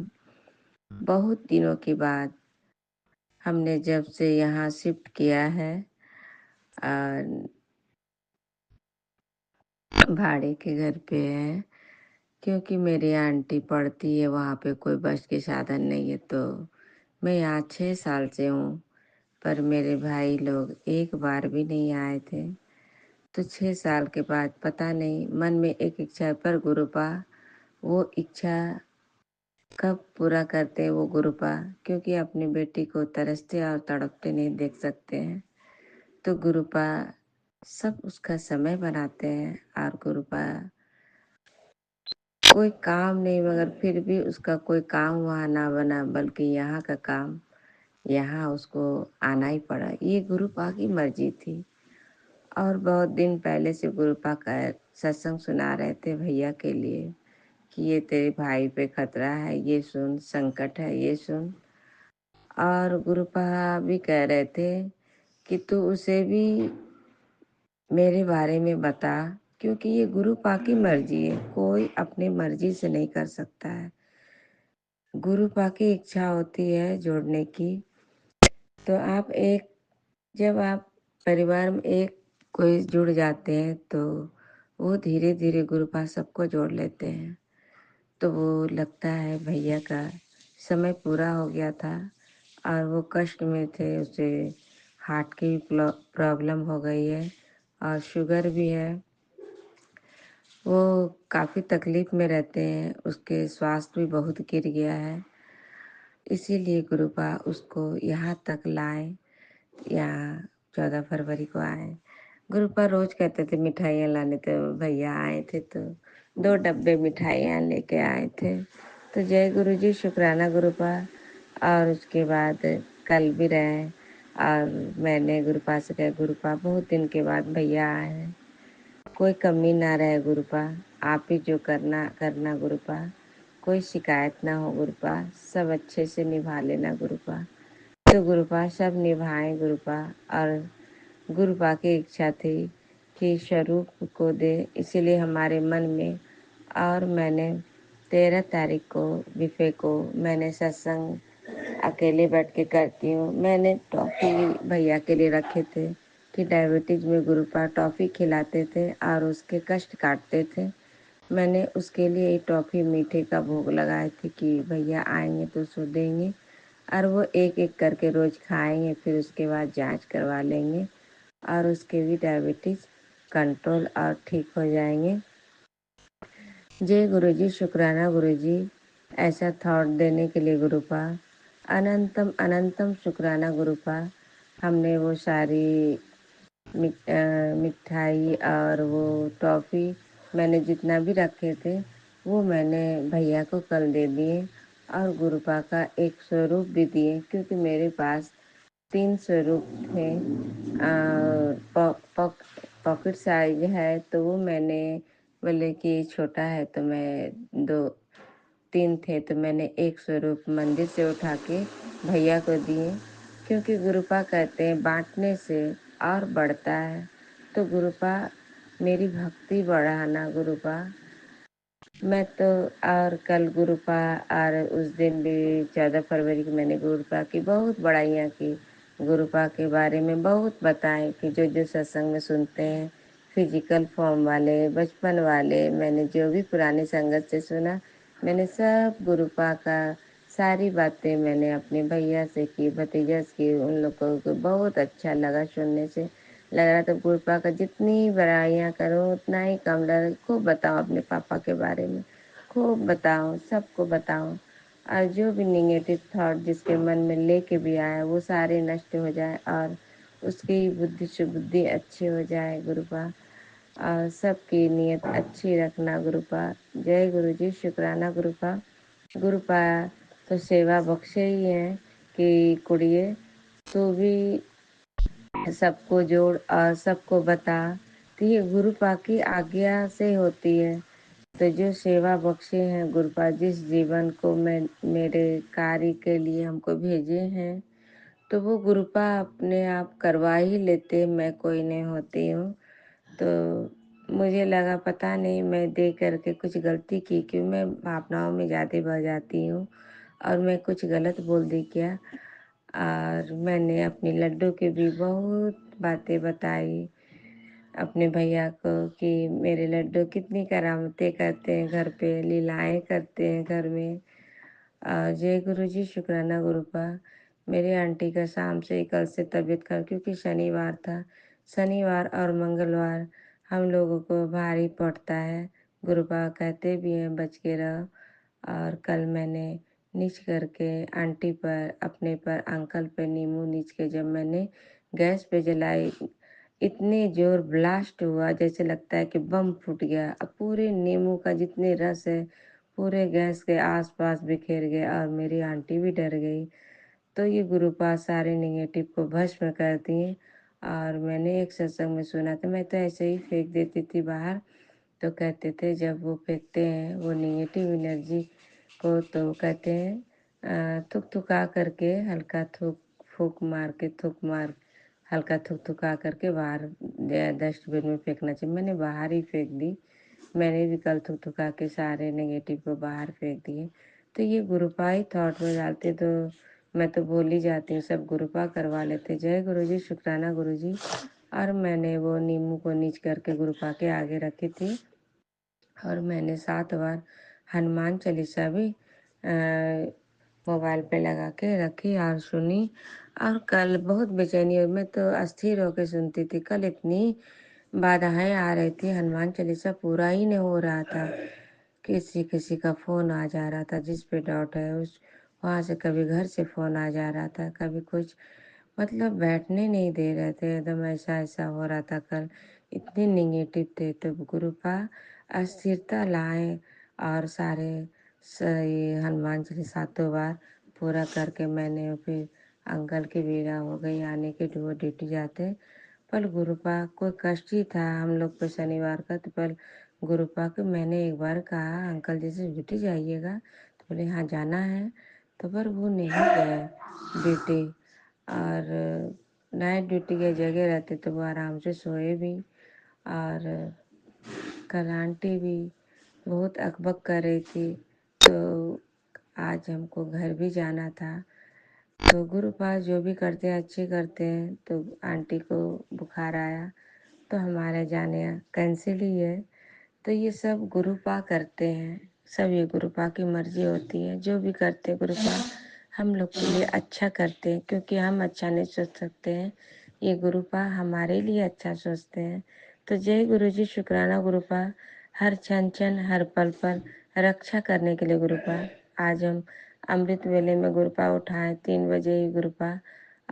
बहुत दिनों के बाद हमने जब से यहाँ शिफ्ट किया है, भाड़े के घर पे है, क्योंकि मेरी आंटी पढ़ती है वहाँ पे, कोई बस के साधन नहीं है, तो मैं यहाँ 6 साल से हूँ। पर मेरे भाई लोग एक बार भी नहीं आए थे, तो 6 साल के बाद पता नहीं मन में एक इच्छा है, पर गुरुपा वो इच्छा कब पूरा करते हैं वो गुरुपा, क्योंकि अपनी बेटी को तरसते और तड़पते नहीं देख सकते हैं, तो गुरुपा सब उसका समय बनाते हैं। और गुरुपा कोई काम नहीं, मगर फिर भी उसका कोई काम वहाँ ना बना, बल्कि यहाँ का काम यहाँ उसको आना ही पड़ा। ये गुरुपा की मर्जी थी। और बहुत दिन पहले से गुरुपा का सत्संग सुना रहे थे भैया के लिए कि ये तेरे भाई पे खतरा है, ये सुन, संकट है, ये सुन। और गुरुपा भी कह रहे थे कि तू उसे भी मेरे बारे में बता, क्योंकि ये गुरुपा की मर्जी है, कोई अपनी मर्जी से नहीं कर सकता है। गुरुपा की इच्छा होती है जोड़ने की। तो जब आप परिवार में एक कोई जुड़ जाते हैं तो वो धीरे धीरे गुरुपा सबको जोड़ लेते हैं। तो वो लगता है भैया का समय पूरा हो गया था और वो कष्ट में थे, उसे हार्ट की प्रॉब्लम हो गई है और शुगर भी है। वो काफ़ी तकलीफ में रहते हैं, उसके स्वास्थ्य भी बहुत गिर गया है। इसीलिए गुरुपा उसको यहाँ तक लाए या 14 फरवरी को आए। गुरुपा रोज कहते थे मिठाइयाँ लाने, तो भैया आए थे तो 2 डब्बे मिठाइयाँ लेके आए थे। तो जय गुरु जी, शुक्राना गुरुपा। और उसके बाद कल भी रहे और मैंने गुरुपा से कहा गुरुपा बहुत दिन के बाद भैया आए हैं, कोई कमी ना रहे गुरुपा, आप ही जो करना करना गुरुपा, कोई शिकायत ना हो गुरुपा, सब अच्छे से निभा लेना गुरुपा। तो गुरुपा सब निभाए गुरुपा। और गुरुपा की इच्छा थी कि स्वरूप को दे, इसीलिए हमारे मन में। और मैंने 13 तारीख को विफे को मैंने सत्संग अकेले बैठ के करती हूँ। मैंने टॉफ़ी भैया के लिए रखे थे कि डायबिटीज में गुरुपा टॉफ़ी खिलाते थे और उसके कष्ट काटते थे। मैंने उसके लिए टॉफ़ी मीठे का भोग लगाए थे कि भैया आएंगे तो उसको देंगे और वो एक एक करके रोज खाएंगे, फिर उसके बाद जांच करवा लेंगे और उसके भी डायबिटीज कंट्रोल और ठीक हो जाएंगे। जय गुरुजी, शुक्राना गुरुजी, ऐसा थॉट देने के लिए गुरुपा। अनंतम अनंतम शुक्राना गुरुपा। हमने वो सारी मिठाई और वो टॉफ़ी मैंने जितना भी रखे थे वो मैंने भैया को कल दे दिए और गुरुपा का एक स्वरूप भी दिए, क्योंकि मेरे पास 3 स्वरूप थे। पॉकेट साइज है तो वो मैंने बोले कि छोटा है तो मैं 2-3 थे तो मैंने एक स्वरूप मंदिर से उठा के भैया को दिए, क्योंकि गुरुपा कहते हैं बांटने से और बढ़ता है। तो गुरुपा मेरी भक्ति बढ़ाना गुरुपा। मैं तो और कल गुरुपा और उस दिन भी 14 फरवरी को मैंने गुरुपा की बहुत बड़ाइयाँ की, गुरुपा के बारे में बहुत बताएं कि जो जो सत्संग में सुनते हैं, फिजिकल फॉर्म वाले, बचपन वाले, मैंने जो भी पुरानी संगत से सुना, मैंने सब गुरुपा का सारी बातें मैंने अपने भैया से की, भतीजा से की। उन लोगों को बहुत अच्छा लगा सुनने से। लग रहा था गुरुपा का जितनी बड़ाइयाँ करूँ उतना ही कम लगे। खूब बताऊँ अपने पापा के बारे में, खूब बताऊँ, सबको बताऊँ और जो भी निगेटिव थॉट जिसके मन में लेके भी आए वो सारे नष्ट हो जाए और उसकी बुद्धि सुबुद्धि अच्छी हो जाए गुरुपा। और सबकी नीयत अच्छी रखना गुरुपा। जय गुरु जी, शुक्राना गुरुपा। गुरुपा तो सेवा बख्शे ही हैं कि कुड़िए तू भी सबको जोड़ और सबको बता। तो ये गुरुपा की आज्ञा से होती है। तो जो सेवा बख्शे हैं गुरुपा, जिस जीवन को मैं मेरे कार्य के लिए हमको भेजे हैं, तो वो गुरुपा अपने आप करवा ही लेते, मैं कोई नहीं होती हूँ। तो मुझे लगा पता नहीं मैं दे करके कुछ गलती की, क्यों मैं भावनाओं में ज़्यादा बह जाती हूँ और मैं कुछ गलत बोल दी क्या। और मैंने अपने लड्डू की भी बहुत बातें बताई अपने भैया को कि मेरे लड्डू कितनी करामतें करते हैं, घर पे लीलाएं करते हैं घर में। जय गुरु जी, शुक्राना गुरुपा। मेरी आंटी का शाम से कल से तबीयत खराब, क्योंकि शनिवार था, शनिवार और मंगलवार हम लोगों को भारी पड़ता है। गुरुपा कहते भी हैं बच के रहो। और कल मैंने नीच करके आंटी पर, अपने पर, अंकल पे नींबू नीच के जब मैंने गैस पे जलाई, इतने जोर ब्लास्ट हुआ जैसे लगता है कि बम फूट गया। अब पूरे नींबू का जितने रस है पूरे गैस के आसपास बिखेर गया और मेरी आंटी भी डर गई। तो ये गुरुपा सारे निगेटिव को भस्म करती हैं। और मैंने एक सत्संग में सुना था, मैं तो ऐसे ही फेंक देती थी बाहर, तो कहते थे जब वो फेंकते हैं वो निगेटिव एनर्जी को, तो कहते हैं थुक करके हल्का फूक मार हल्का थुका करके बाहर डस्टबिन में फेंकना चाहिए। मैंने बाहर ही फेंक दी। मैंने भी कल थुका के सारे नेगेटिव को बाहर फेंक दिए। तो ये गुरुपाई थॉट में डालते तो मैं तो बोल ही जाती हूँ, सब गुरुपा करवा लेते। जय गुरुजी, शुक्राना गुरुजी। और मैंने वो नींबू को नीच करके गुरुपा के आगे रखी थी और मैंने 7 बार हनुमान चालीसा भी मोबाइल पे लगा के रखी और सुनी। और कल बहुत बेचैनी हुई, मैं तो अस्थिर होकर सुनती थी। कल इतनी बाधाएं आ रही थी, हनुमान चालीसा पूरा ही नहीं हो रहा था। किसी का फ़ोन आ जा रहा था, जिस पे डाउट है उस वहाँ से, कभी घर से फ़ोन आ जा रहा था, कभी कुछ, मतलब बैठने नहीं दे रहे थे। एकदम ऐसा हो रहा था कल, इतने नेगेटिव थे। तो गुरुपा अस्थिरता लाए और सारे ये हनुमान चालीसा 7 बार पूरा करके मैंने फिर अंकल की बेरा हो गई आने के, वो ड्यूटी जाते। पर गुरुपा कोई कष्ट ही था हम लोग पे शनिवार का। तो पर गुरुपा को मैंने एक बार कहा, अंकल जी से ड्यूटी जाइएगा, तो बोले हाँ जाना है। तो पर वो नहीं गए ड्यूटी, और नाइट ड्यूटी की जगह रहते तो वो आराम से सोए भी। और कल आंटी भी बहुत अकबक कर रही थी, तो आज हमको घर भी जाना था। तो गुरुपाल जो भी करते हैं अच्छे करते हैं। तो आंटी को बुखार आया तो हमारे जाने कैंसिल ही है। तो ये सब गुरुपा करते हैं, सब ये गुरुपा की मर्जी होती है। जो भी करते हैं गुरुपा हम लोग के लिए अच्छा करते हैं, क्योंकि हम अच्छा नहीं सोच सकते हैं, ये गुरुपा हमारे लिए अच्छा सोचते हैं। तो जय गुरु जी, शुक्राना गुरुपा, हर क्षण हर पल रक्षा करने के लिए गुरुपा। आज हम अमृत वेले में गुरुपा उठाए 3 बजे ही गुरुपा,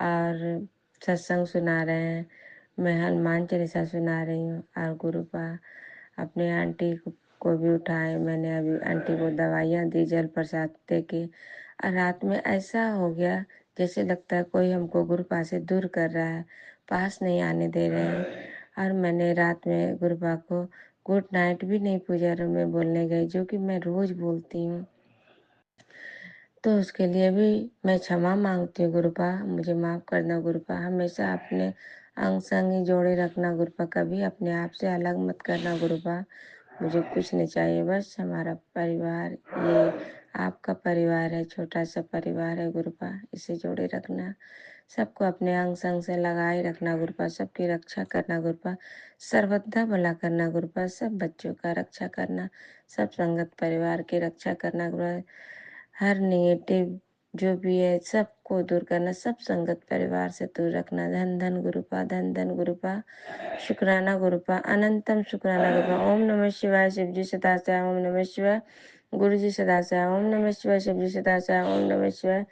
और सत्संग सुना रहे हैं। मैं हनुमान चालीसा सुना रही हूँ और गुरुपा अपने आंटी को भी उठाए। मैंने अभी आंटी को दवाइयाँ दी जल प्रसाद दे के। और रात में ऐसा हो गया जैसे लगता है कोई हमको गुरुपा से दूर कर रहा है, पास नहीं आने दे रहे हैं। और मैंने रात में गुरुपा को गुड नाइट भी नहीं पूजा रूम में बोलने गई, जो कि मैं रोज बोलती हूँ। तो उसके लिए भी मैं क्षमा मांगती हूँ गुरुपा, मुझे माफ़ करना गुरुपा। हमेशा अपने अंग संग ही जोड़े रखना गुरुपा, कभी अपने आप से अलग मत करना गुरुपा। मुझे कुछ नहीं चाहिए, बस हमारा परिवार, ये आपका परिवार है, छोटा सा परिवार है गुरुपा, इसे जोड़े रखना। सबको अपने अंग संग से लगाए रखना गुरुपा, सबकी रक्षा करना गुरुपा, सर्वदा भला करना गुरुपा, सब बच्चों का रक्षा करना, सब संगत परिवार की रक्षा करना गुरुपा। हर नेगेटिव जो भी है सबको दूर करना, सब संगत परिवार से दूर रखना। धन धन गुरुपा, धन धन गुरुपा, शुक्राना गुरुपा, अनंतम शुक्राना गुरुपा। ओम नमः शिवाय, शिव जी सदा से ओम नमः शिवाय, गुरु जी सदा से ओम नमः शिवाय, शिव जी सदा से ओम नमः शिवाय,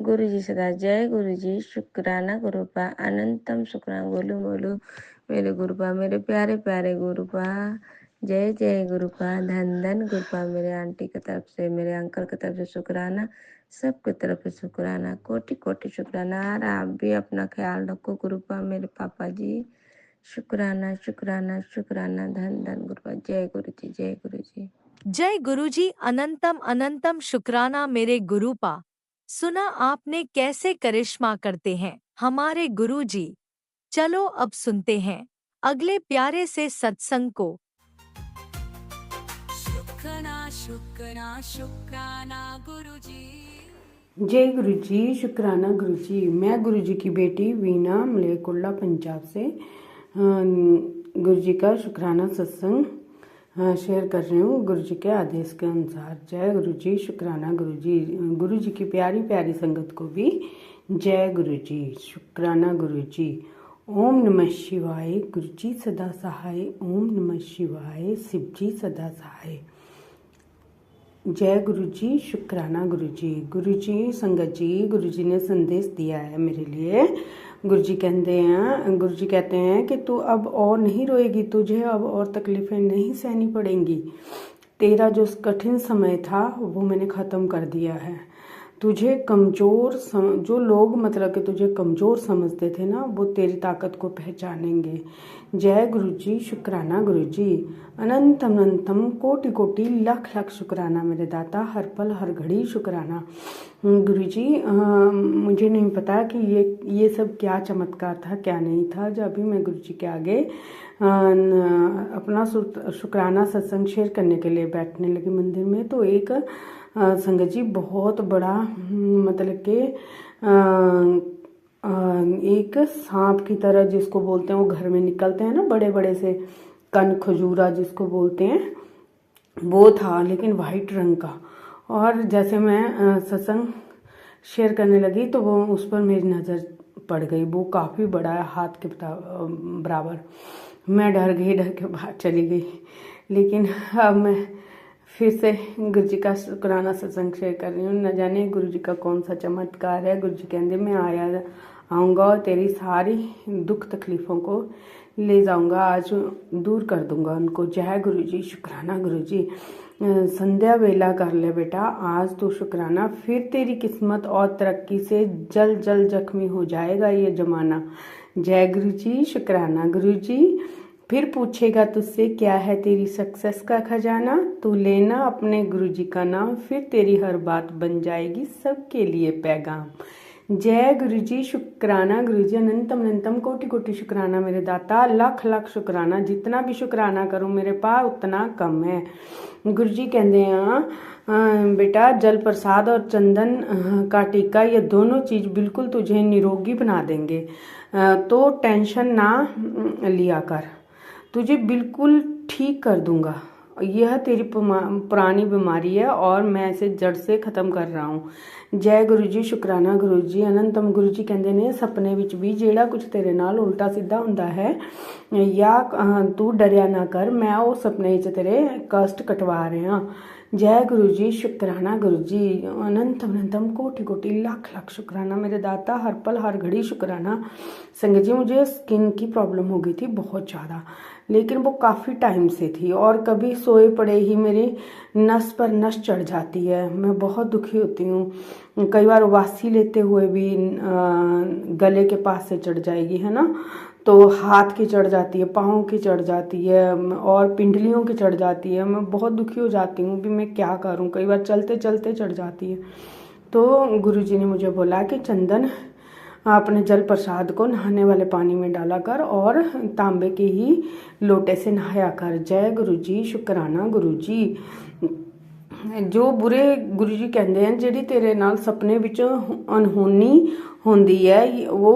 गुरु जी सदा। जय गुरु जी, शुक्राना गुरुपा, अनंतम शुक्राना। बोलो बोलो मेरे गुरुपा, मेरे प्यारे प्यारे गुरुपा, जय जय गुरुपा, धन धन गुरुपा। मेरे आंटी की तरफ से, मेरे अंकल की तरफ से शुक्राना, सबकी तरफ से शुक्राना, कोटि कोटि शुक्राना। और आप भी अपना ख्याल रखो गुरुपा, मेरे पापा जी। शुक्राना शुक्राना शुक्राना, धन धन गुरुपा। जय गुरु जी, जय गुरु जी। जय गुरुजी, अनंतम अनंतम शुक्राना मेरे गुरुपा। सुना आपने कैसे करिश्मा करते हैं हमारे गुरुजी। चलो अब सुनते हैं अगले प्यारे से सत्संग को। शुक्राना गुरुजी। जय गुरु जी, शुक्राना गुरु जी। मैं गुरु जी की बेटी वीना मलेकुल्ला पंजाब से गुरु जी का शुक्राना सत्संग शेयर कर रही हूँ गुरु जी के आदेश के अनुसार। जय गुरु जी, शुक्राना गुरु जी। गुरु जी की प्यारी प्यारी संगत को भी जय गुरु जी, शुक्राना गुरु जी। ओम नमः शिवाय, गुरु जी सदा सहाय। ओम नमः शिवाय, शिव जी सदा सहाय। जय गुरु जी, शुक्राना गुरु जी। गुरु जी, संगत जी, गुरु जी ने संदेश दिया है मेरे लिए। गुरु जी कहते हैं कि तू अब और नहीं रोएगी, तुझे अब और तकलीफ़ें नहीं सहनी पड़ेंगी। तेरा जो कठिन समय था वो मैंने ख़त्म कर दिया है। तुझे जो लोग मतलब कि तुझे कमज़ोर समझते थे ना, वो तेरी ताकत को पहचानेंगे। जय गुरु जी, शुक्राना गुरु जी, अनंतम अनंतम कोटि कोटि लख लख शुक्राना मेरे दाता, हर पल हर घड़ी शुक्राना। गुरु जी, मुझे नहीं पता कि ये सब क्या चमत्कार था, क्या नहीं था। जब अभी मैं गुरु जी के आगे अपना शुक्राना सत्संग शेयर करने के लिए बैठने लगी मंदिर में, तो एक संगत जी बहुत बड़ा मतलब कि एक सांप की तरह, जिसको बोलते हैं, वो घर में निकलते हैं ना बड़े बड़े से, कन खजूरा जिसको बोलते हैं, वो था, लेकिन वाइट रंग का। और जैसे मैं सत्संग शेयर करने लगी तो वो उस पर मेरी नज़र पड़ गई। वो काफ़ी बड़ा है, हाथ के बराबर। मैं डर के बाहर चली गई। लेकिन अब मैं फिर से गुरु जी का शुक्राना सत्संग शेयर कर रही हूँ। न जाने गुरु जी का कौन सा चमत्कार है। गुरु जी कहते मैं आऊँगा और तेरी सारी दुख तकलीफ़ों को ले जाऊँगा, आज दूर कर दूँगा उनको। जय गुरु जी, शुक्राना गुरु जी। संध्या वेला कर ले बेटा, आज तो शुक्राना, फिर तेरी किस्मत और तरक्की से जल जल जख्मी हो जाएगा ये ज़माना। जय गुरु जी, शुक्राना गुरु जी। फिर पूछेगा तुझसे क्या है तेरी सक्सेस का खजाना, तू लेना अपने गुरु जी का नाम, फिर तेरी हर बात बन जाएगी सबके लिए पैगाम। जय गुरु जी, शुक्राना गुरु जी, अनंतम अनंतम कोटि कोटि शुक्राना मेरे दाता, लख लख शुक्राना। जितना भी शुक्राना करूँ मेरे पास उतना कम है। गुरु जी कहते हैं बेटा, जल प्रसाद और चंदन का टीका, ये दोनों चीज़ बिल्कुल तुझे निरोगी बना देंगे, तो टेंशन ना लिया कर, तुझे बिल्कुल ठीक कर दूंगा। यह तेरी पुरानी बीमारी है और मैं इसे जड़ से ख़त्म कर रहा हूँ। जय गुरु जी, शुक्राना गुरु जी, अनंतम। गुरु जी कहते ने सपने विच भी जेड़ा कुछ तेरे नाल उल्टा सीधा हुंदा है, या तू डरिया ना कर, मैं वो सपने च तेरे कष्ट कटवा रहा। जय गुरु जी, शुक्राना गुरु जी, अनंतम अनंतम कोटि कोटि लाख लाख शुक्राना मेरे दाता, हर पल हर घड़ी शुक्राना। संगत जी, मुझे स्किन की प्रॉब्लम हो गई थी बहुत ज़्यादा, लेकिन वो काफ़ी टाइम से थी, और कभी सोए पड़े ही मेरी नस पर नस चढ़ जाती है। मैं बहुत दुखी होती हूँ। कई बार वासी लेते हुए भी गले के पास से चढ़ जाएगी, है ना, तो हाथ की चढ़ जाती है, पाँव की चढ़ जाती है, और पिंडलियों की चढ़ जाती है। मैं बहुत दुखी हो जाती हूँ कि मैं क्या करूँ। कई बार चलते चलते चढ़ जाती है। तो गुरुजी ने मुझे बोला कि चंदन अपने जल प्रसाद को नहाने वाले पानी में डाला कर और तांबे के ही लोटे से नहाया कर। जय गुरु जी, शुक्राना गुरु जी। जो बुरे गुरु जी कहते हैं, ਜਿਹੜੀ तेरे नाल सपने विच अनहोनी होंदी है, वो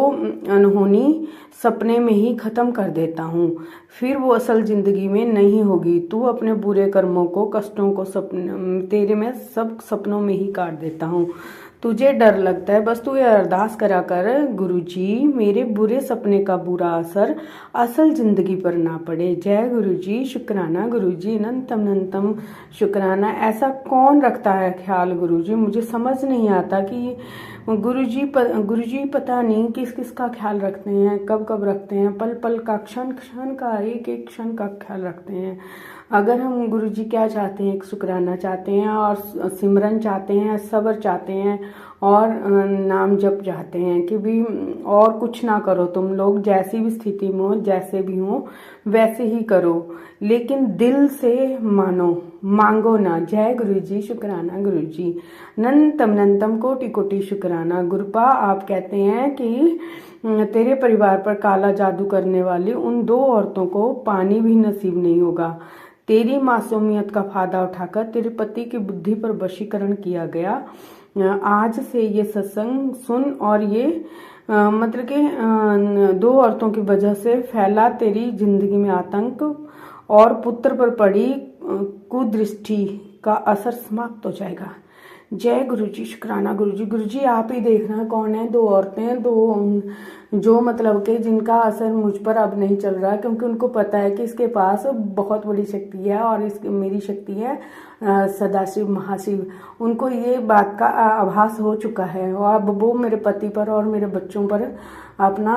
अनहोनी सपने में ही ख़त्म कर देता हूँ, फिर वो असल ज़िंदगी में नहीं होगी। तू अपने बुरे कर्मों को, कष्टों को तेरे में सब सपनों में ही काट देता हूँ। तुझे डर लगता है, बस तू ये अरदास करा कर, गुरु जी मेरे बुरे सपने का बुरा असर असल ज़िंदगी पर ना पड़े। जय गुरु जी, शुक्राना गुरु जी, अनंतम अनंतम शुक्राना। ऐसा कौन रखता है ख्याल गुरु जी, मुझे समझ नहीं आता कि गुरु जी पता नहीं किस किस का ख्याल रखते हैं, कब कब रखते हैं, पल पल का, क्षण क्षण का, एक एक क्षण का ख्याल रखते हैं। अगर हम गुरु जी क्या चाहते हैं, एक शुक्राना चाहते हैं, और सिमरन चाहते हैं, सब्र चाहते हैं, और नाम जप चाहते हैं कि भी और कुछ ना करो, तुम लोग जैसी भी स्थिति में हो, जैसे भी हो वैसे ही करो, लेकिन दिल से मांगो ना। जय गुरु जी, शुक्राना गुरु जी, अनंतम अनंतम कोटि कोटि शुक्राना। गुरुपा आप कहते हैं कि तेरे परिवार पर काला जादू करने वाली उन 2 औरतों को पानी भी नसीब नहीं होगा। तेरी मासूमियत का फायदा उठाकर तेरे पति की बुद्धि पर वशीकरण किया गया। आज से ये सत्संग सुन, और ये मतलब कि 2 औरतों की वजह से फैला तेरी जिंदगी में आतंक और पुत्र पर पड़ी कुदृष्टि का असर समाप्त हो जाएगा। जय गुरु जी, शुक्राना गुरु जी। गुरु जी आप ही देखना कौन है 2 औरतें, 2 जो मतलब कि जिनका असर मुझ पर अब नहीं चल रहा, क्योंकि उनको पता है कि इसके पास बहुत बड़ी शक्ति है, और इसकी मेरी शक्ति है सदाशिव महाशिव। उनको ये बात का आभास हो चुका है, और अब वो मेरे पति पर और मेरे बच्चों पर अपना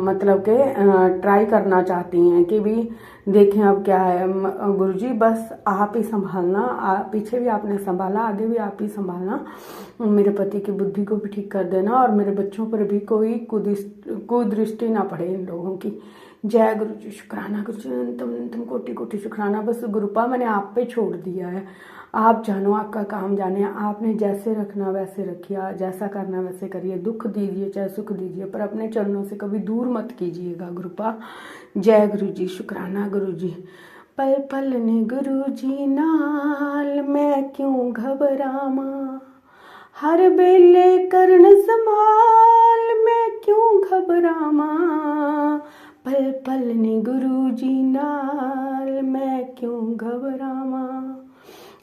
मतलब के ट्राई करना चाहती हैं कि भी देखें अब क्या है गुरुजी, बस आप ही संभालना, पीछे भी आपने संभाला, आगे भी आप ही संभालना, मेरे पति की बुद्धि को भी ठीक कर देना और मेरे बच्चों पर भी कोई कुदृष्टि ना पड़े इन लोगों की। जय गुरु जी, शुक्राना गुरु जी, अनंतम कोटि कोटि शुक्राना। बस गुरुपा मैंने आप पे छोड़ दिया है, आप जानो, आपका काम जाने, आपने जैसे रखना वैसे रखिए, जैसा करना वैसे करिए, दुख दीजिए चाहे सुख दीजिए, पर अपने चरणों से कभी दूर मत कीजिएगा गुरुपा। जय गुरु जी, शुक्राना गुरु जी। पल पल ने गुरु जी नाल मैं क्यों घबरामा, हर बेले करण संभाल मैं क्यों घबरामा, पल पल ने गुरु जी नाल मैं क्यों घबरामा।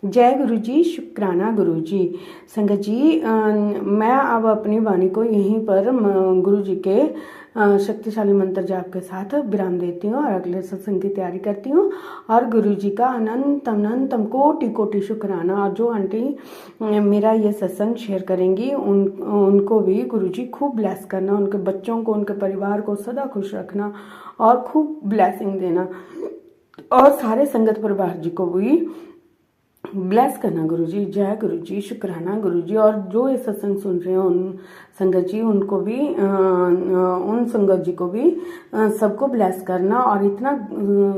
जय गुरु जी, शुक्राना गुरु जी। संगत जी, मैं अब अपनी वाणी को यहीं पर गुरु जी के शक्तिशाली मंत्र जाप के साथ विराम देती हूँ और अगले सत्संग की तैयारी करती हूँ। और गुरु जी का अनंतम कोटि कोटि शुक्राना। और जो आंटी मेरा ये सत्संग शेयर करेंगी उनको भी गुरु जी खूब ब्लेस करना, उनके बच्चों को, उनके परिवार को सदा खुश रखना और खूब ब्लेसिंग देना, और सारे संगत परिवार जी को भी ब्लेस करना गुरु जी। जय गुरु जी, शुक्राना गुरु जी। और जो ये सत्संग सुन रहे हैं उन संगत जी, उनको भी उन संगत जी को भी सबको ब्लेस करना और इतना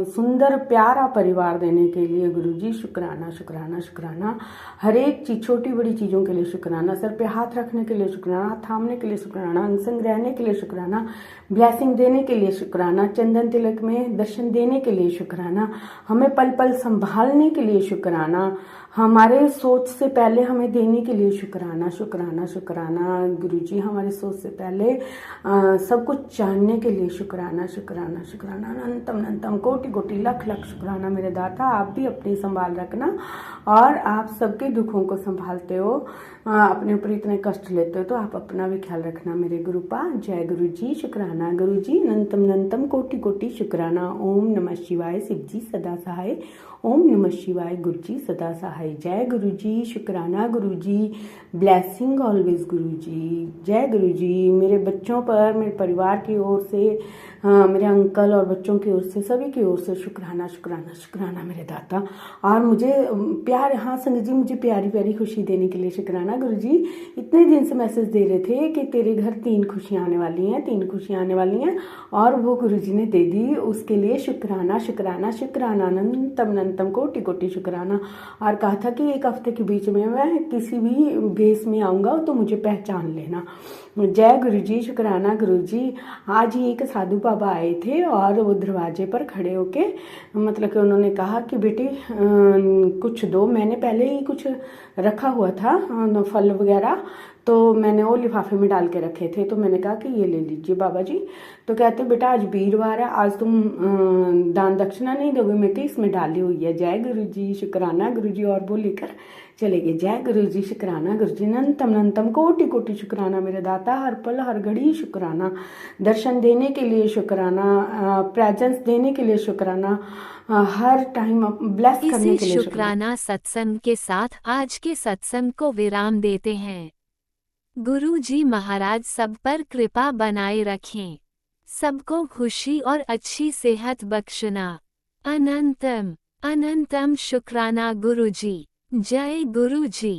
सुंदर प्यारा परिवार देने के लिए गुरु जी शुक्राना शुक्राना शुक्राना। हर एक चीज, छोटी बड़ी चीज़ों के लिए शुक्राना, सर पे हाथ रखने के लिए शुक्राना, हाथ थामने के लिए शुक्राना, अंग रहने के लिए शुक्राना, ब्लेसिंग देने के लिए शुक्राना, चंदन तिलक में दर्शन देने के लिए शुक्राना, हमें पल पल संभालने के लिए शुक्राना, हमारे सोच से पहले हमें देने के लिए शुक्राना शुक्राना शुक्राना गुरु जी, हमारे सोच से पहले सब कुछ जानने के लिए शुक्राना शुक्राना शुक्राना। अनंतम कोटि कोटि लख लख शुक्राना मेरे दाता। आप भी अपनी संभाल रखना और आप सबके दुखों को संभालते हो, अपने ऊपर इतने कष्ट लेते हो तो आप अपना भी ख्याल रखना मेरे गुरुपा। जय गुरु जी, शुक्राना गुरु जी, अनंतम कोटि कोटि शुक्राना। ओम नमः शिवाय, शिव जी सदा सहाय। ओम नमः शिवाय, गुरु जी सदा सहाय। जय गुरु जी, शुक्राना गुरु जी, ब्लेसिंग ऑलवेज गुरु जी। जय गुरु जी, मेरे बच्चों पर, मेरे परिवार की ओर से, मेरे अंकल और बच्चों की ओर से, सभी की ओर से शुक्राना शुक्राना शुक्राना मेरे दाता। और मुझे प्यार, हाँ संगत जी, मुझे प्यारी प्यारी खुशी देने के लिए शुक्राना गुरु जी। इतने दिन से मैसेज दे रहे थे कि तेरे घर 3 खुशियाँ आने वाली हैं, 3 खुशियाँ आने वाली हैं, और वो गुरु जी ने दे दी। उसके लिए शुक्राना शुक्राना शुक्राना, अनंतम कोटि कोटि शुक्राना। और कहा था कि 1 हफ्ते के बीच में मैं किसी भी भेष में आऊँगा तो मुझे पहचान लेना। जय गुरु जी, शुक्राना गुरु जी। आज ही एक साधु बाबा आए थे और वो दरवाजे पर खड़े होके, मतलब कि उन्होंने कहा कि बेटी कुछ दो। मैंने पहले ही कुछ रखा हुआ था, फल वगैरह, तो मैंने वो लिफाफे में डाल के रखे थे, तो मैंने कहा कि ये ले लीजिए बाबा जी। तो कहते बेटा आज वीरवार है, आज तुम दान दक्षिणा नहीं दोगे, मैं तो इसमें डाली हुई है। जय गुरु जी, शुक्राना गुरु जी। और वो लेकर चले गए। जय गुरु जी, शुक्राना गुरु जी, अनंतम कोटि कोटि शुक्राना मेरे दाता। हर पल हर घड़ी शुक्राना, दर्शन देने के लिए शुक्राना, प्रेजेंस देने के लिए शुक्राना, हर टाइम ब्लेस करने के लिए शुक्राना सत्संग के साथ आज के सत्संग को विराम देते हैं। गुरु जी महाराज सब पर कृपा बनाए रखें, सबको खुशी और अच्छी सेहत बख्शना। अनंतम शुक्राना गुरु जी। जय गुरु जी।